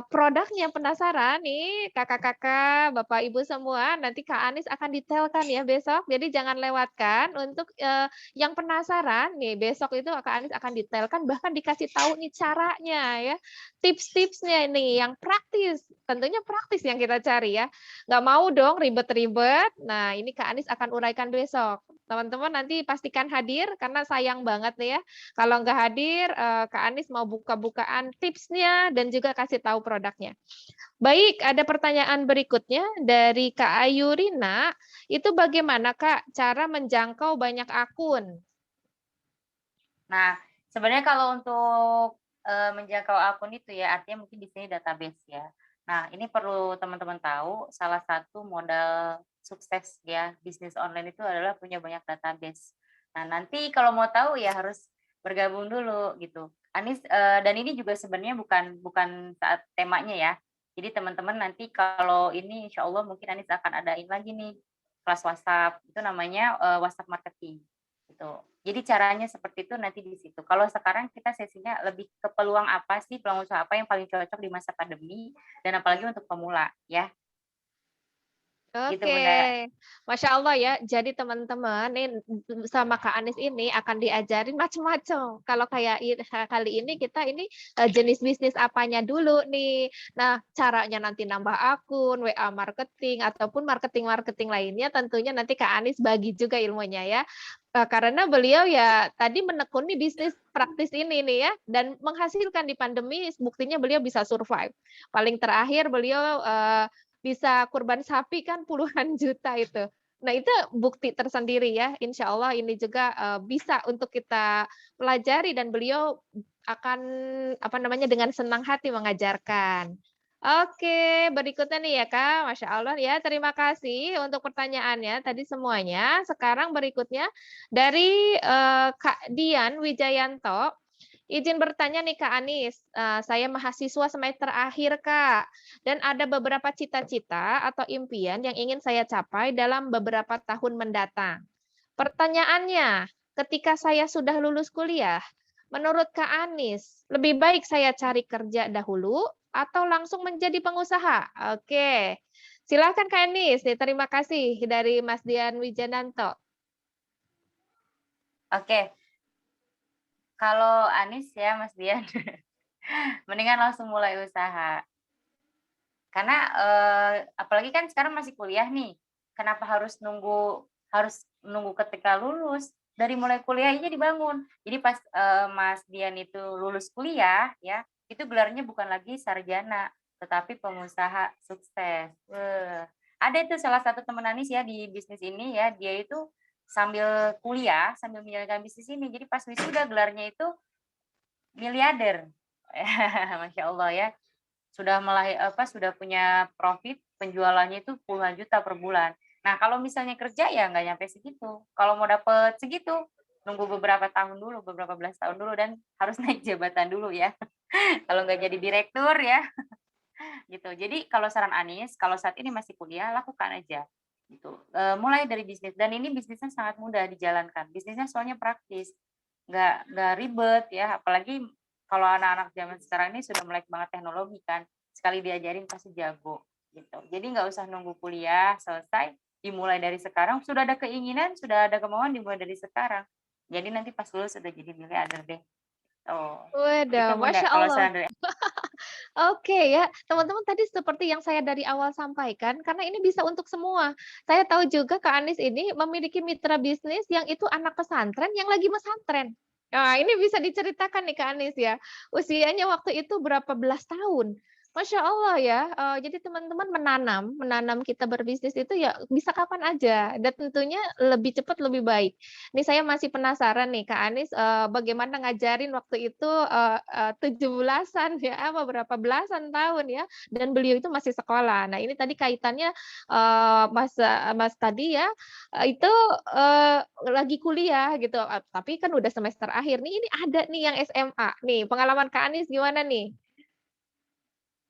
Speaker 1: produknya penasaran nih Kakak-kakak, Bapak Ibu semua, nanti Kak Anis akan detailkan ya besok, jadi jangan lewatkan untuk, yang penasaran nih besok itu Kak Anis akan detailkan bahkan dikasih tahu nih caranya ya, tips-tipsnya ini yang praktis, tentunya praktis yang kita cari ya. Nggak mau dong ribet-ribet. Nah, ini Kak Anis akan uraikan besok. Teman-teman nanti pastikan hadir karena sayang banget nih ya kalau nggak hadir, Kak Anis mau buka-bukaan tipsnya dan juga kasih tahu produknya. Baik, ada pertanyaan berikutnya dari Kak Ayu Rina, itu bagaimana Kak cara menjangkau banyak akun?
Speaker 2: Nah, sebenarnya kalau untuk, menjangkau akun itu ya, artinya mungkin di sini database ya. Nah, ini perlu teman-teman tahu, salah satu modal sukses ya, bisnis online itu adalah punya banyak database. Nah, nanti kalau mau tahu ya harus bergabung dulu gitu. Anis dan ini juga sebenarnya bukan bukan saat temanya ya. Jadi teman-teman nanti kalau ini insya Allah mungkin Anis akan adain lagi nih, kelas WhatsApp, itu namanya, WhatsApp marketing, gitu. Jadi caranya seperti itu nanti di situ. Kalau sekarang kita sesinya lebih ke peluang apa sih, peluang usaha apa yang paling cocok di masa pandemi, dan apalagi untuk pemula, ya. Gitu,
Speaker 1: Oke,
Speaker 2: Bunda.
Speaker 1: Masya Allah ya. Jadi teman-teman, sama Kak Anies ini akan diajarin macam-macam. Kalau kayak kali ini kita ini jenis bisnis apanya dulu nih. Nah, caranya nanti nambah akun, WA marketing ataupun marketing-marketing lainnya tentunya nanti Kak Anies bagi juga ilmunya ya. Karena beliau ya tadi menekuni bisnis praktis ini nih ya dan menghasilkan di pandemi buktinya beliau bisa survive. Paling terakhir beliau bisa kurban sapi kan puluhan juta itu. Nah, itu bukti tersendiri ya, insya Allah ini juga, bisa untuk kita pelajari dan beliau akan, apa namanya, dengan senang hati mengajarkan. Oke, berikutnya nih ya, Kak, masya Allah ya, terima kasih untuk pertanyaannya tadi semuanya. Sekarang berikutnya dari, Kak Dian Wijayanto, izin bertanya nih Kak Anis, saya mahasiswa semester akhir Kak, dan ada beberapa cita-cita atau impian yang ingin saya capai dalam beberapa tahun mendatang. Pertanyaannya, ketika saya sudah lulus kuliah, menurut Kak Anis, lebih baik saya cari kerja dahulu atau langsung menjadi pengusaha? Oke, silakan Kak Anis, nih, terima kasih dari Mas Dian Wijananto.
Speaker 2: Oke, kalau Anis ya Mas Dian, mendingan langsung mulai usaha. Karena apalagi kan sekarang masih kuliah nih, kenapa harus nunggu ketika lulus? Dari mulai kuliah aja dibangun. Jadi pas Mas Dian itu lulus kuliah ya, itu gelarnya bukan lagi sarjana, tetapi pengusaha sukses. Ada itu salah satu teman Anis ya di bisnis ini ya, dia itu sambil kuliah, sambil menjalankan bisnis ini. Jadi pas wisuda gelarnya itu miliarder. Masya Allah ya. Sudah punya profit penjualannya itu puluhan juta per bulan. Nah, kalau misalnya kerja ya nggak nyampe segitu. Kalau mau dapet segitu, nunggu beberapa tahun dulu, beberapa belas tahun dulu dan harus naik jabatan dulu ya. Kalau nggak jadi direktur ya, gitu. Jadi kalau saran Anis, kalau saat ini masih kuliah, lakukan aja. Gitu. Mulai dari bisnis dan ini bisnisnya sangat mudah dijalankan. Bisnisnya soalnya praktis, nggak ribet ya. Apalagi kalau anak-anak zaman sekarang ini sudah melek banget teknologi kan, sekali diajarin pasti jago gitu. Jadi nggak usah nunggu kuliah selesai, dimulai dari sekarang. Sudah ada keinginan, sudah ada kemauan, dimulai dari sekarang. Jadi nanti pas lulus sudah jadi miliarder deh. Oh, itu
Speaker 1: Waduh,
Speaker 2: Bunda
Speaker 1: masya
Speaker 2: kalau
Speaker 1: Allah.
Speaker 2: saran dari.
Speaker 1: Oke ya, teman-teman tadi seperti yang saya dari awal sampaikan, karena ini bisa untuk semua. Saya tahu juga Kak Anies ini memiliki mitra bisnis yang itu anak pesantren yang lagi mesantren. Nah, ini bisa diceritakan nih Kak Anies ya. Usianya waktu itu berapa belas tahun. Masya Allah ya, jadi teman-teman menanam kita berbisnis itu ya bisa kapan aja, dan tentunya lebih cepat lebih baik. Ini saya masih penasaran nih Kak Anies, bagaimana ngajarin waktu itu, 17-an ya, apa berapa belasan tahun ya, dan beliau itu masih sekolah. Nah ini tadi kaitannya, Mas tadi ya, itu, lagi kuliah gitu, tapi kan udah semester akhir nih, ini ada nih yang SMA nih, pengalaman Kak Anies gimana nih?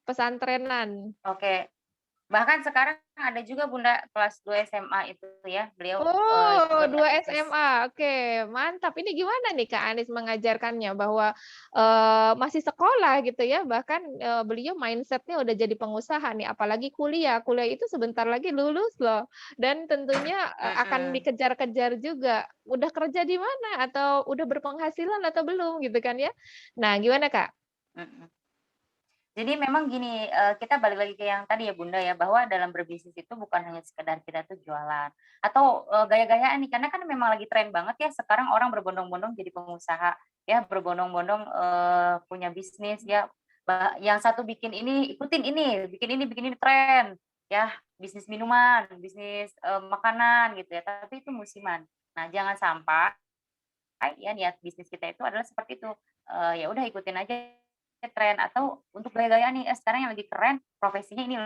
Speaker 1: Pesantrenan.
Speaker 2: Oke. Bahkan sekarang ada juga Bunda kelas 2 SMA itu ya, beliau
Speaker 1: Oh,
Speaker 2: juga
Speaker 1: 2
Speaker 2: bisnis.
Speaker 1: SMA, oke, mantap. Ini gimana nih Kak Anies mengajarkannya bahwa, masih sekolah gitu ya, bahkan, beliau mindset-nya udah jadi pengusaha nih, apalagi kuliah. Kuliah itu sebentar lagi lulus loh, dan tentunya, akan
Speaker 2: Mhm,
Speaker 1: dikejar-kejar juga. Udah kerja di mana? Atau udah berpenghasilan atau belum gitu kan ya. Nah, gimana Kak?
Speaker 2: mhm. Jadi memang gini, kita balik lagi ke yang tadi ya Bunda ya, bahwa dalam berbisnis itu bukan hanya sekedar kita tuh jualan atau, gaya-gayaan nih, karena kan memang lagi tren banget ya sekarang orang berbondong-bondong jadi pengusaha, ya berbondong-bondong, punya bisnis ya, yang satu bikin ini tren, ya bisnis minuman, bisnis, makanan gitu ya, tapi itu musiman. Nah jangan sampai ya niat bisnis kita itu adalah seperti itu, ya udah ikutin aja tren atau untuk gaya-gayaan nih, sekarang yang lagi keren profesinya ini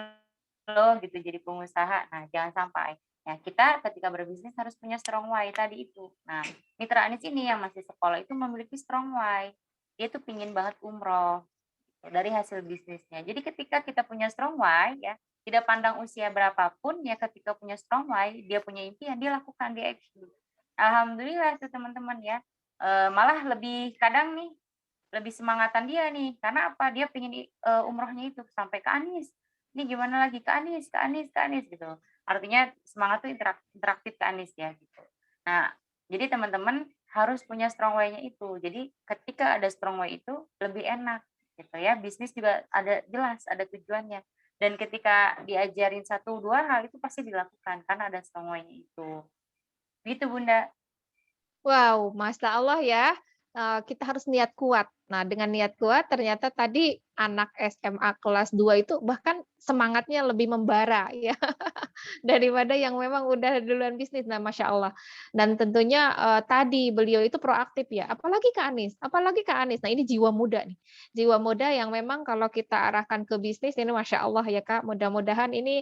Speaker 2: loh gitu jadi pengusaha. Nah jangan sampai. Ya kita ketika berbisnis harus punya strong why tadi itu. Nah mitra Anies ini yang masih sekolah itu memiliki strong why. Dia tuh pingin banget umroh dari hasil bisnisnya. Jadi ketika kita punya strong why ya, tidak pandang usia berapapun ya ketika punya strong why, dia punya impian, dia lakukan, dia action. Alhamdulillah tuh teman-teman ya, malah lebih kadang nih, lebih semangatan dia nih, karena apa, dia pengen umrohnya itu sampai ke Anies, "Ini gimana lagi? Ke Anies ke Anies ke Anies," gitu. Artinya semangat tuh interaktif ke Anies ya gitu. Nah, jadi teman-teman harus punya strong why-nya itu. Jadi ketika ada strong why itu lebih enak gitu ya, bisnis juga ada jelas, ada tujuannya. Dan ketika diajarin satu 2 hal itu pasti dilakukan karena ada strong why-nya itu. Gitu Bunda.
Speaker 1: Wow, masya Allah ya, kita harus niat kuat. Nah, dengan niat kuat ternyata tadi anak SMA kelas 2 itu bahkan semangatnya lebih membara ya, daripada yang memang udah duluan bisnis. Nah, Masya Allah. Dan tentunya, tadi beliau itu proaktif ya, apalagi Kak Anies. Nah, ini jiwa muda nih, jiwa muda yang memang kalau kita arahkan ke bisnis ini Masya Allah ya Kak, mudah-mudahan ini,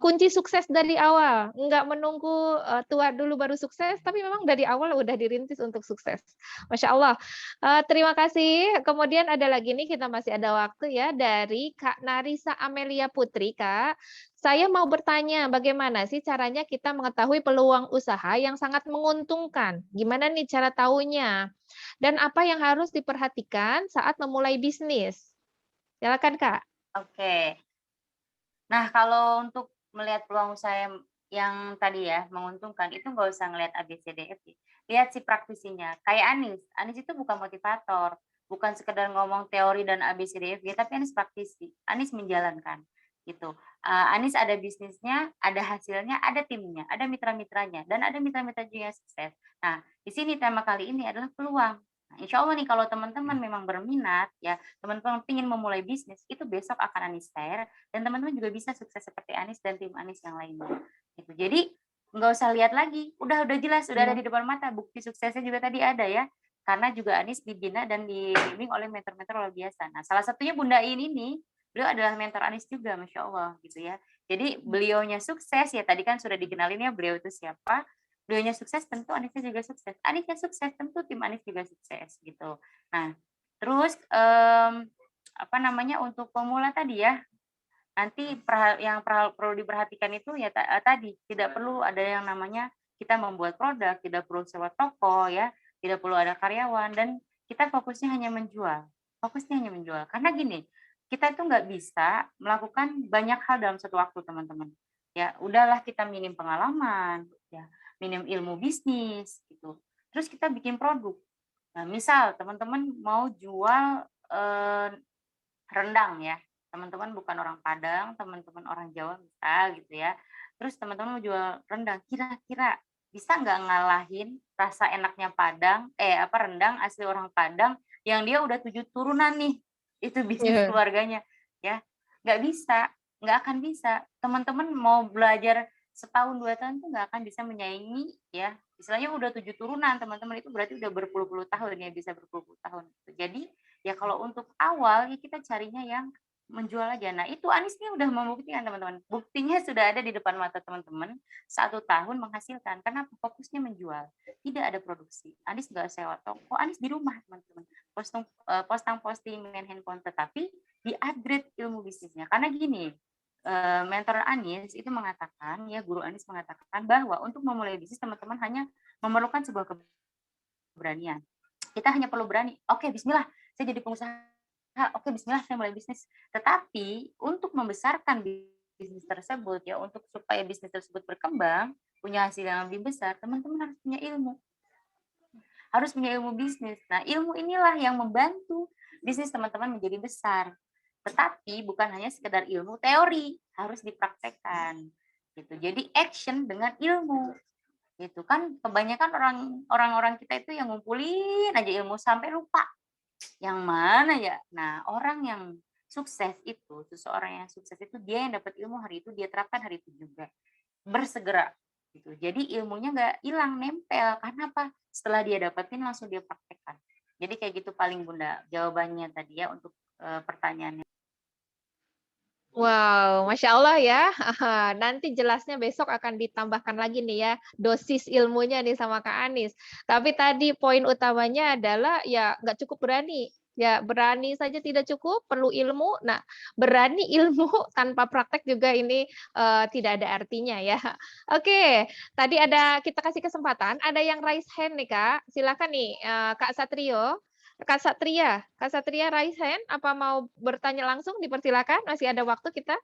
Speaker 1: kunci sukses dari awal, nggak menunggu, tua dulu baru sukses, tapi memang dari awal udah dirintis untuk sukses. Masya Allah. Terima kasih. Kemudian ada lagi nih, kita masih ada waktu ya, dari Kak Narisa Amelia Putri, Kak. Saya mau bertanya, bagaimana sih caranya kita mengetahui peluang usaha yang sangat menguntungkan? Gimana nih cara tahunya? Dan apa yang harus diperhatikan saat memulai bisnis? Silakan, Kak.
Speaker 2: Oke. Nah, kalau untuk melihat peluang usaha yang tadi ya, menguntungkan, itu nggak usah ngelihat A, B, C, D, F, G. Lihat si praktisinya. Kayak Anies. Anies itu bukan motivator, bukan sekedar ngomong teori dan A, B, C, D, F, G, tapi Anies praktisi. Anies menjalankan, gitu. Anies ada bisnisnya, ada hasilnya, ada timnya, ada mitra-mitranya, dan ada mitra-mitra juga yang sukses. Nah, di sini tema kali ini adalah peluang. Nah, insya Allah nih kalau teman-teman memang berminat, ya teman-teman ingin memulai bisnis, itu besok akan Anies share dan teman-teman juga bisa sukses seperti Anies dan tim Anies yang lainnya. Gitu. Jadi nggak usah lihat lagi, udah jelas, udah ada di depan mata, bukti suksesnya juga tadi ada ya. Karena juga Anies dibina dan dibimbing oleh mentor-mentor luar biasa. Nah, salah satunya Bunda ini nih, beliau adalah mentor Anies juga, Masya Allah gitu ya. Jadi beliaunya sukses ya, tadi kan sudah dikenalin ya beliau itu siapa. Beliaunya sukses, tentu Aniesnya juga sukses. Aniesnya sukses, tentu tim Anies juga sukses gitu. Nah, terus apa namanya untuk pemula tadi ya, nanti yang perlu diperhatikan itu ya tadi tidak perlu ada yang namanya kita membuat produk, tidak perlu sewa toko ya, tidak perlu ada karyawan dan kita fokusnya hanya menjual. Fokusnya hanya menjual. Karena gini, kita itu nggak bisa melakukan banyak hal dalam satu waktu, teman-teman. Ya, udahlah kita minim pengalaman, ya, minim ilmu bisnis gitu. Terus kita bikin produk. Nah, misal teman-teman mau jual rendang ya, teman-teman bukan orang Padang, teman-teman orang Jawa misal gitu ya. Terus teman-teman mau jual rendang, kira-kira bisa nggak ngalahin rasa enaknya Padang, rendang asli orang Padang yang dia udah 7 turunan nih, itu bisnis
Speaker 1: Iya.
Speaker 2: keluarganya ya. Nggak bisa, nggak akan bisa. Teman-teman mau belajar setahun 2 tahun tuh nggak akan bisa menyaingi ya. Istilahnya udah 7 turunan, teman-teman itu berarti udah berpuluh-puluh tahun ya, bisa berpuluh-puluh tahun. Jadi ya kalau untuk awal ya kita carinya yang menjual aja. Nah itu Anies ini udah membuktikan teman-teman. Buktinya sudah ada di depan mata teman-teman. 1 tahun menghasilkan. Karena fokusnya menjual. Tidak ada produksi. Anies nggak sewa toko. Anies di rumah teman-teman. Posting main handphone. Tetapi di-upgrade ilmu bisnisnya. Karena gini, mentor Anies itu mengatakan, ya guru Anies mengatakan bahwa untuk memulai bisnis teman-teman hanya memerlukan sebuah keberanian. Kita hanya perlu berani. Oke, bismillah, saya jadi pengusaha. Oke, bismillah, saya mulai bisnis. Tetapi untuk membesarkan bisnis tersebut ya, untuk supaya bisnis tersebut berkembang, punya hasil yang lebih besar, teman-teman harus punya ilmu. Harus punya ilmu bisnis. Nah, ilmu inilah yang membantu bisnis teman-teman menjadi besar. Tetapi bukan hanya sekedar ilmu teori, harus dipraktekkan. Gitu. Jadi action dengan ilmu. Gitu kan kebanyakan orang-orang kita itu yang ngumpulin aja ilmu sampai lupa yang mana ya. Nah, orang yang sukses itu, seseorang yang sukses itu dia yang dapat ilmu hari itu dia terapkan hari itu juga. Bersegera gitu. Jadi ilmunya nggak hilang, nempel. Karena apa? Setelah dia dapetin langsung dia praktekkan. Jadi kayak gitu paling Bunda jawabannya tadi ya untuk pertanyaannya.
Speaker 1: Wow, Masya Allah ya. Nanti jelasnya besok akan ditambahkan lagi nih ya, dosis ilmunya nih sama Kak Anies. Tapi tadi poin utamanya adalah ya nggak cukup berani. Ya berani saja tidak cukup, perlu ilmu. Nah, berani ilmu tanpa praktek juga ini tidak ada artinya ya. Oke, tadi kita kasih kesempatan, ada yang raise hand nih Kak. Silakan nih Kak Satrio. Kak Satria raise hand, apa mau bertanya langsung? Dipersilakan, masih ada waktu kita.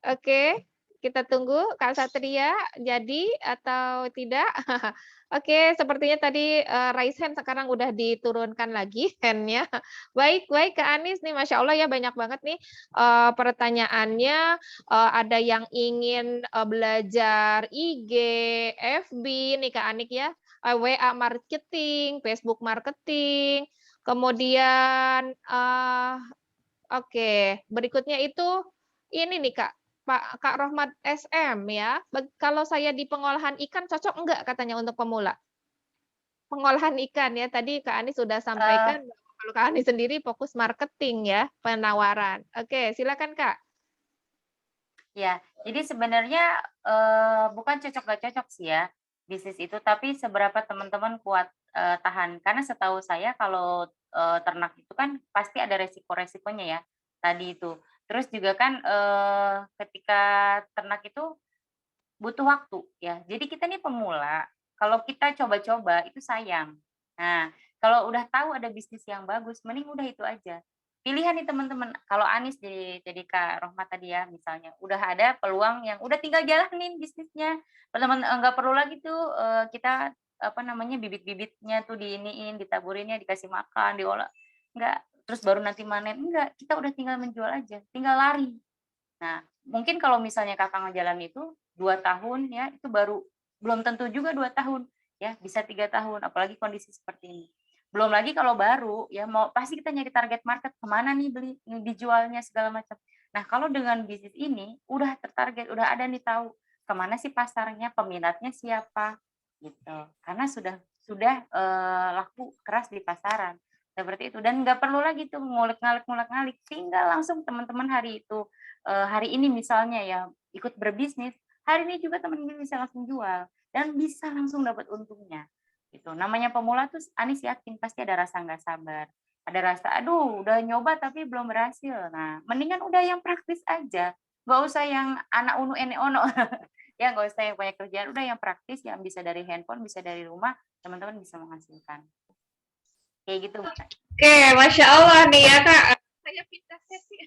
Speaker 1: Oke, kita tunggu Kak Satria jadi atau tidak. Oke, sepertinya tadi raise hand sekarang udah diturunkan lagi hand-nya. Baik, baik Kak Anies nih, Masya Allah ya banyak banget nih pertanyaannya. Ada yang ingin belajar IG, FB nih Kak Anik ya. WA marketing, Facebook marketing, kemudian, oke, berikutnya itu ini nih Kak, Kak Rohmat SM ya, kalau saya di pengolahan ikan cocok enggak katanya untuk pemula? Pengolahan ikan ya, tadi Kak Anies sudah
Speaker 2: Eh,
Speaker 1: sampaikan bahwa kalau Kak Anies sendiri fokus marketing ya, penawaran. Oke, silakan Kak.
Speaker 2: Ya, jadi sebenarnya bukan cocok gak cocok sih ya bisnis itu, tapi seberapa teman-teman kuat tahan. Karena setahu saya kalau ternak itu kan pasti ada resiko-resikonya ya tadi itu. Terus juga kan ketika ternak itu butuh waktu ya. Jadi kita nih pemula, kalau kita coba-coba itu sayang. Nah, kalau udah tahu ada bisnis yang bagus, mending udah itu aja. Pilihan nih teman-teman, kalau Anis jadi Kak Rohmat tadi ya misalnya, udah ada peluang yang udah tinggal jalanin bisnisnya. Teman-teman nggak perlu lagi tuh kita apa namanya bibit-bibitnya tuh diiniin, ditaburinnya, dikasih makan, diolah. Enggak, terus baru nanti panen. Enggak, kita udah tinggal menjual aja, tinggal lari. Nah, mungkin kalau misalnya Kakak ngejalan itu 2 tahun ya, itu baru belum tentu juga 2 tahun, ya bisa 3 tahun, apalagi kondisi seperti ini. Belum lagi kalau baru, ya mau pasti kita nyari target market, kemana nih dijualnya segala macam. Nah, kalau dengan bisnis ini udah tertarget, udah ada nih tahu kemana sih pasarnya, peminatnya siapa, gitu. Karena sudah laku keras di pasaran, seperti itu. Dan nggak perlu lagi tuh ngulik-ngalik, tinggal langsung teman-teman hari itu hari ini misalnya ya ikut berbisnis, hari ini juga teman-teman bisa langsung jual dan bisa langsung dapat untungnya. Gitu. Namanya pemula tuh Anis yakin pasti ada rasa nggak sabar. Ada rasa, aduh udah nyoba tapi belum berhasil. Nah, mendingan udah yang praktis aja. Nggak usah yang anak unu ene ono. Ya nggak usah yang banyak kerjaan. Udah yang praktis, yang bisa dari handphone, bisa dari rumah, teman-teman bisa menghasilkan. Kayak gitu, Mbak.
Speaker 1: Oke, Masya Allah nih ya Kak. Saya pindah sesi,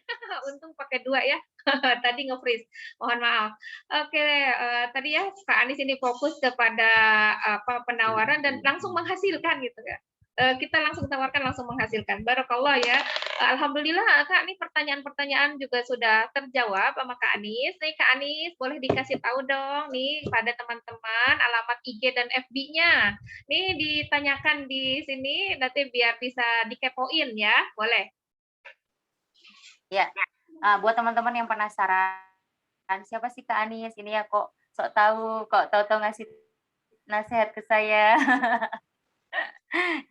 Speaker 1: untung pakai 2 ya. Tadi nge-freeze, mohon maaf. Oke, tadi ya Kak Anies ini fokus kepada penawaran dan langsung menghasilkan gitu ya. Kita langsung tawarkan, langsung menghasilkan. Barakallah ya. Alhamdulillah Kak, ini pertanyaan-pertanyaan juga sudah terjawab sama Kak Anies. Nih Kak Anies, boleh dikasih tahu dong nih pada teman-teman alamat IG dan FB-nya. Nih ditanyakan di sini, nanti biar bisa dikepoin ya, boleh.
Speaker 2: Ya, buat teman-teman yang penasaran, siapa sih Kak Anies? Ini ya kok sok tahu, kok tahu-tahu ngasih nasihat ke saya.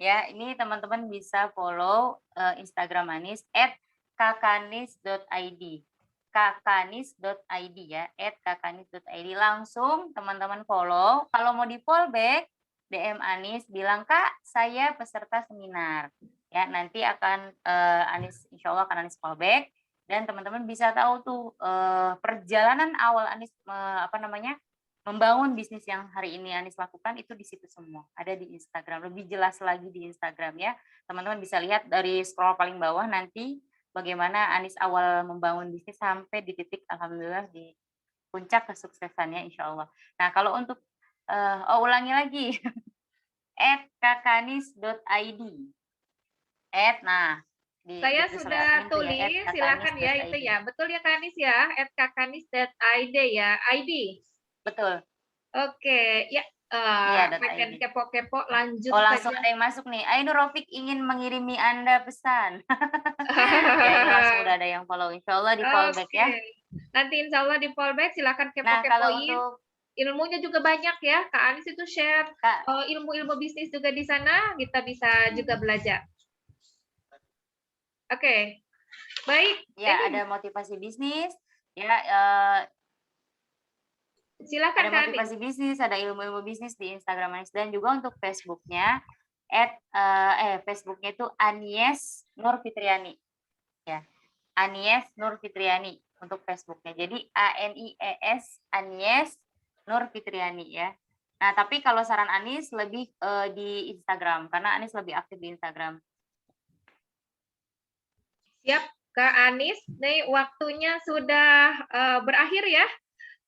Speaker 2: Ya, ini teman-teman bisa follow Instagram Anis @kakanis.id. Kakanis.id ya, @kakanis.id. Langsung teman-teman follow. Kalau mau di fallback, DM Anis, bilang, Kak, saya peserta seminar. Ya, nanti akan Anis, insya Allah akan Anis fallback. Dan teman-teman bisa tahu tuh perjalanan awal Anis apa namanya membangun bisnis yang hari ini Anis lakukan itu di situ semua. Ada di Instagram. Lebih jelas lagi di Instagram ya. Teman-teman bisa lihat dari scroll paling bawah nanti bagaimana Anis awal membangun bisnis sampai di titik alhamdulillah di puncak kesuksesannya insya Allah. Nah, kalau untuk ulangi lagi @kakanis.id. Nah,
Speaker 1: Saya
Speaker 2: ditulis oleh
Speaker 1: sudah
Speaker 2: admin tuh ya
Speaker 1: tulis, silakan ya itu
Speaker 2: @kakanis.id.
Speaker 1: ya. Betul ya Kak Anies ya, @kakanis.id ya, ID.
Speaker 2: Betul.
Speaker 1: Oke, ya,
Speaker 2: Iya,
Speaker 1: pengen
Speaker 2: .id.
Speaker 1: kepo-kepo lanjut
Speaker 2: Oh, langsung
Speaker 1: saja.
Speaker 2: ada yang masuk nih. Aino Rofik ingin mengirimi Anda pesan. Ya, ini langsung udah ada yang follow. Insya Allah di fallback
Speaker 1: Oke,
Speaker 2: ya.
Speaker 1: nanti insya Allah di fallback silakan
Speaker 2: Nah, kalau
Speaker 1: kepo-kepoin.
Speaker 2: untuk
Speaker 1: Ilmunya juga banyak ya, Kak Anies itu share
Speaker 2: Kak,
Speaker 1: ilmu-ilmu bisnis juga di sana, kita bisa juga belajar. Oke, baik.
Speaker 2: ya
Speaker 1: Ini
Speaker 2: ada motivasi bisnis, ya
Speaker 1: silakan
Speaker 2: ada
Speaker 1: Kak Anies.
Speaker 2: motivasi bisnis, ada ilmu-ilmu bisnis di Instagram Anies dan juga untuk Facebooknya, Facebooknya itu Anies Nur Fitriani, ya Anies Nur Fitriani untuk Facebooknya. Jadi ANIES Anies Nur Fitriani ya. Nah, tapi kalau saran Anis lebih di Instagram karena Anis lebih aktif di Instagram.
Speaker 1: Siap, Kak Anies. Nih waktunya sudah berakhir ya.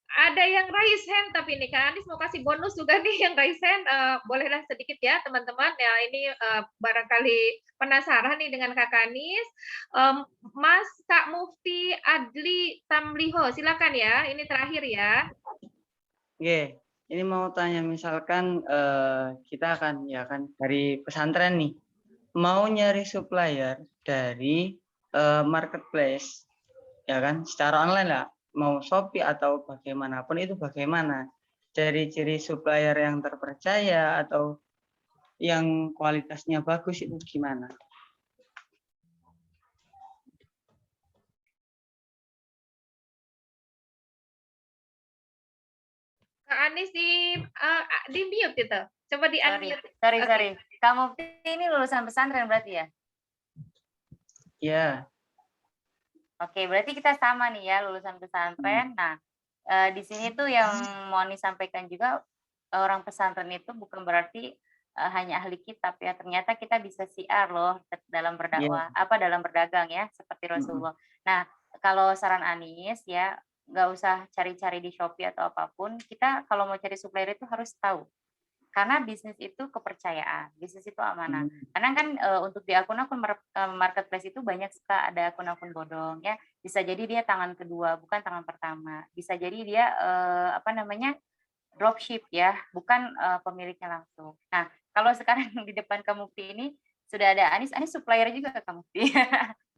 Speaker 1: Ada yang raise hand tapi ini Kak Anies mau kasih bonus juga nih yang raise hand. Bolehlah sedikit ya teman-teman. Ya ini barangkali penasaran nih dengan Kak Anies. Mas Kak Mufti Adli Tamliho, silakan ya. Ini terakhir ya.
Speaker 4: Oke. Ini mau tanya, misalkan kita akan ya kan dari pesantren nih, mau nyari supplier dari marketplace, ya kan, secara online lah, mau Shopee atau bagaimanapun itu bagaimana? Ciri-ciri supplier yang terpercaya atau yang kualitasnya bagus itu gimana?
Speaker 1: Kak Anis di mute itu. Coba di
Speaker 2: Sorry,
Speaker 1: unmute.
Speaker 2: sorry,
Speaker 1: Oke.
Speaker 2: sorry. Kamu ini lulusan pesantren berarti ya?
Speaker 4: Ya,
Speaker 2: Oke, berarti kita sama nih ya, lulusan pesantren. Nah, di sini tuh yang mau disampaikan juga, orang pesantren itu bukan berarti hanya ahli kitab ya. Ternyata kita bisa siar loh dalam berdakwah, dalam berdagang ya, seperti Rasulullah. Nah, kalau saran Anis ya, nggak usah cari-cari di Shopee atau apapun. Kita kalau mau cari supplier itu harus tahu. Karena bisnis itu kepercayaan, bisnis itu amanah. Karena kan untuk di akun-akun marketplace itu banyak suka ada akun-akun bodong ya. Bisa jadi dia tangan kedua, bukan tangan pertama. Bisa jadi dia dropship ya, bukan pemiliknya langsung. Nah, kalau sekarang di depan Kak Mufti ini sudah ada Anis supplier juga ke Kak Mufti.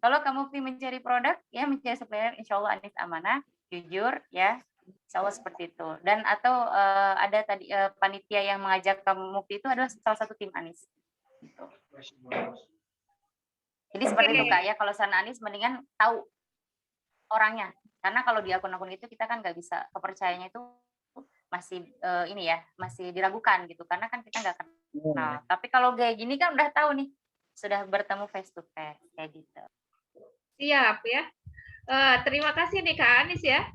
Speaker 2: Kalau Kak Mufti mencari produk, ya mencari supplier, insya Allah Anis amanah, jujur ya, insya Allah seperti itu. Dan atau ada tadi panitia yang mengajak Kak Mufti itu adalah salah satu tim Anis. Gitu. Jadi seperti itu Kak ya, kalau sana Anis mendingan tahu orangnya. Karena kalau di akun-akun itu kita kan nggak bisa, kepercayaannya itu masih masih diragukan gitu, karena kan kita nggak kenal. Tapi kalau kayak gini kan udah tahu nih, sudah bertemu face to face kayak gitu.
Speaker 1: Siap ya. Terima kasih nih Kak Anis ya.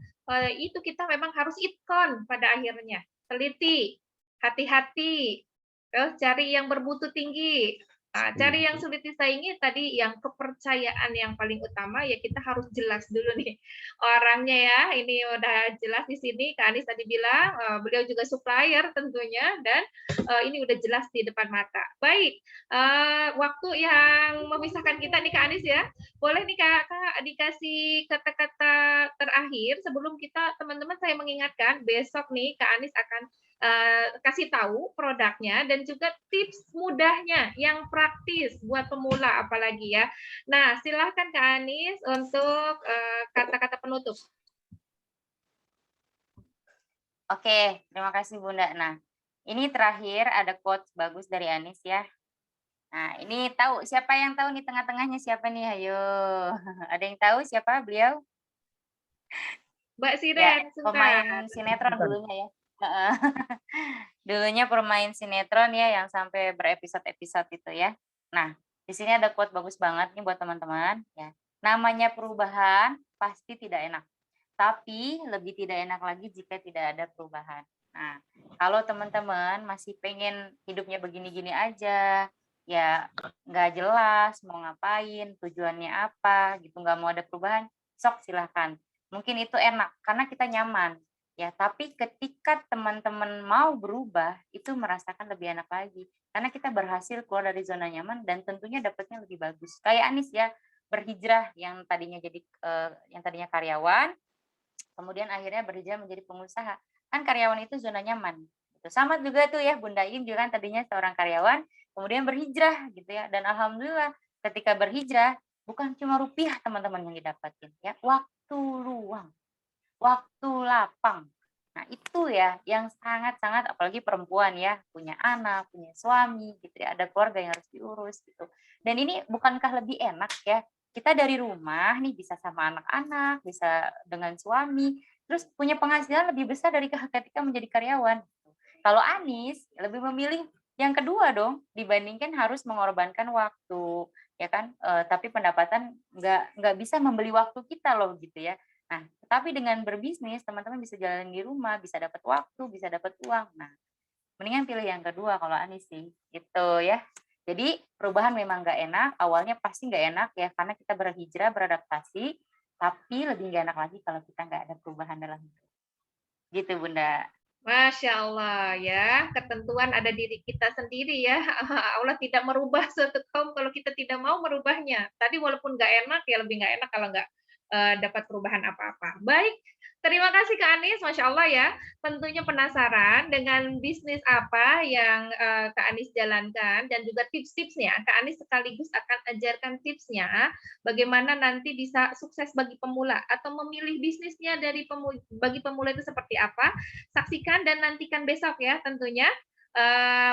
Speaker 1: Itu kita memang harus itkon pada akhirnya. Teliti, hati-hati, terus cari yang bermutu tinggi. Cari yang sulit disaingi tadi, yang kepercayaan yang paling utama ya, kita harus jelas dulu nih orangnya ya. Ini udah jelas di sini, Kak Anis tadi bilang beliau juga supplier tentunya, dan ini udah jelas di depan mata. Baik, waktu yang memisahkan kita nih Kak Anis ya. Boleh nih Kak dikasih kata-kata terakhir sebelum kita, teman-teman, saya mengingatkan besok nih Kak Anis akan kasih tahu produknya dan juga tips mudahnya yang praktis buat pemula apalagi ya. Nah, silahkan Kak Anis untuk kata-kata penutup.
Speaker 2: Oke, terima kasih Bunda. Nah, ini terakhir ada quotes bagus dari Anis ya. Nah, ini tahu siapa yang tahu nih tengah-tengahnya siapa nih? Ayo, ada yang tahu siapa beliau?
Speaker 1: Mbak Siren,
Speaker 2: ya, pemain sinetron dulunya ya. Dulunya pemain sinetron ya yang sampai berepisode-episode itu ya. Nah, di sini ada quote bagus banget nih buat teman-teman ya. Namanya perubahan pasti tidak enak. Tapi lebih tidak enak lagi jika tidak ada perubahan. Nah, kalau teman-teman masih pengen hidupnya begini-gini aja, ya nggak jelas mau ngapain, tujuannya apa, gitu, nggak mau ada perubahan, sok silahkan. Mungkin itu enak karena kita nyaman. Ya, tapi ketika teman-teman mau berubah, itu merasakan lebih enak lagi. Karena kita berhasil keluar dari zona nyaman dan tentunya dapatnya lebih bagus. Kayak Anis ya, berhijrah yang tadinya karyawan, kemudian akhirnya berhijrah menjadi pengusaha. Kan karyawan itu zona nyaman. Sama juga tuh ya, Bunda In juga kan tadinya seorang karyawan, kemudian berhijrah gitu ya. Dan alhamdulillah ketika berhijrah, bukan cuma rupiah teman-teman yang didapatin ya, waktu luang, waktu lapang. Nah, itu ya yang sangat-sangat, apalagi perempuan ya, punya anak, punya suami gitu ya, ada keluarga yang harus diurus gitu. Dan ini bukankah lebih enak ya? Kita dari rumah nih bisa sama anak-anak, bisa dengan suami, terus punya penghasilan lebih besar dari ketika menjadi karyawan. Kalau Anis lebih memilih yang kedua dong, dibandingkan harus mengorbankan waktu, ya kan? Tapi pendapatan nggak bisa membeli waktu kita loh gitu ya. Nah, tapi dengan berbisnis, teman-teman bisa jalan di rumah, bisa dapat waktu, bisa dapat uang. Nah, mendingan pilih yang kedua kalau Anis sih, gitu ya. Jadi perubahan memang nggak enak, awalnya pasti nggak enak ya, karena kita berhijrah, beradaptasi, tapi lebih nggak enak lagi kalau kita nggak ada perubahan dalam hidup. Gitu Bunda.
Speaker 1: Masya Allah ya, ketentuan ada diri kita sendiri ya. Allah tidak merubah suatu kaum kalau kita tidak mau merubahnya. Tadi walaupun nggak enak, ya lebih nggak enak kalau nggak dapat perubahan apa-apa. Baik, Terima kasih Kak Anis, Masya Allah ya. Tentunya penasaran dengan bisnis apa yang Kak Anis jalankan dan juga tips-tipsnya. Kak Anis sekaligus akan ajarkan tipsnya bagaimana nanti bisa sukses bagi pemula atau memilih bisnisnya bagi pemula itu seperti apa. Saksikan dan nantikan besok ya tentunya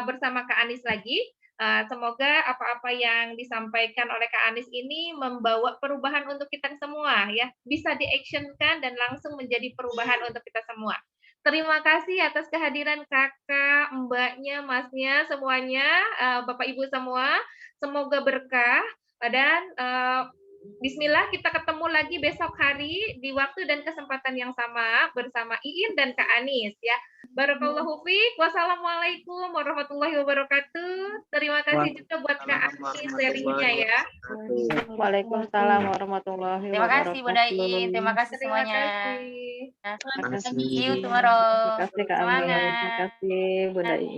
Speaker 1: bersama Kak Anis lagi. Semoga apa-apa yang disampaikan oleh Kak Anis ini membawa perubahan untuk kita semua ya, bisa di-actionkan dan langsung menjadi perubahan untuk kita semua. Terima kasih atas kehadiran kakak, mbaknya, masnya, semuanya, Bapak Ibu semua. Semoga berkah dan Bismillah kita ketemu lagi besok hari di waktu dan kesempatan yang sama bersama Iin dan Kak Anis ya. Barakallahu fiik. Wassalamualaikum warahmatullahi wabarakatuh. Terima kasih juga buat Kak Anis sharingnya ya.
Speaker 5: Waalaikumsalam warahmatullahi
Speaker 2: Terima kasih Bunda
Speaker 5: wabarakatuh.
Speaker 2: Iin, terima kasih
Speaker 1: Terima
Speaker 2: semuanya.
Speaker 1: kasih.
Speaker 2: Nah,
Speaker 5: Terima
Speaker 2: see you tomorrow.
Speaker 5: kasih Kak Amin. Terima
Speaker 2: Semangat.
Speaker 5: kasih Bunda Iin.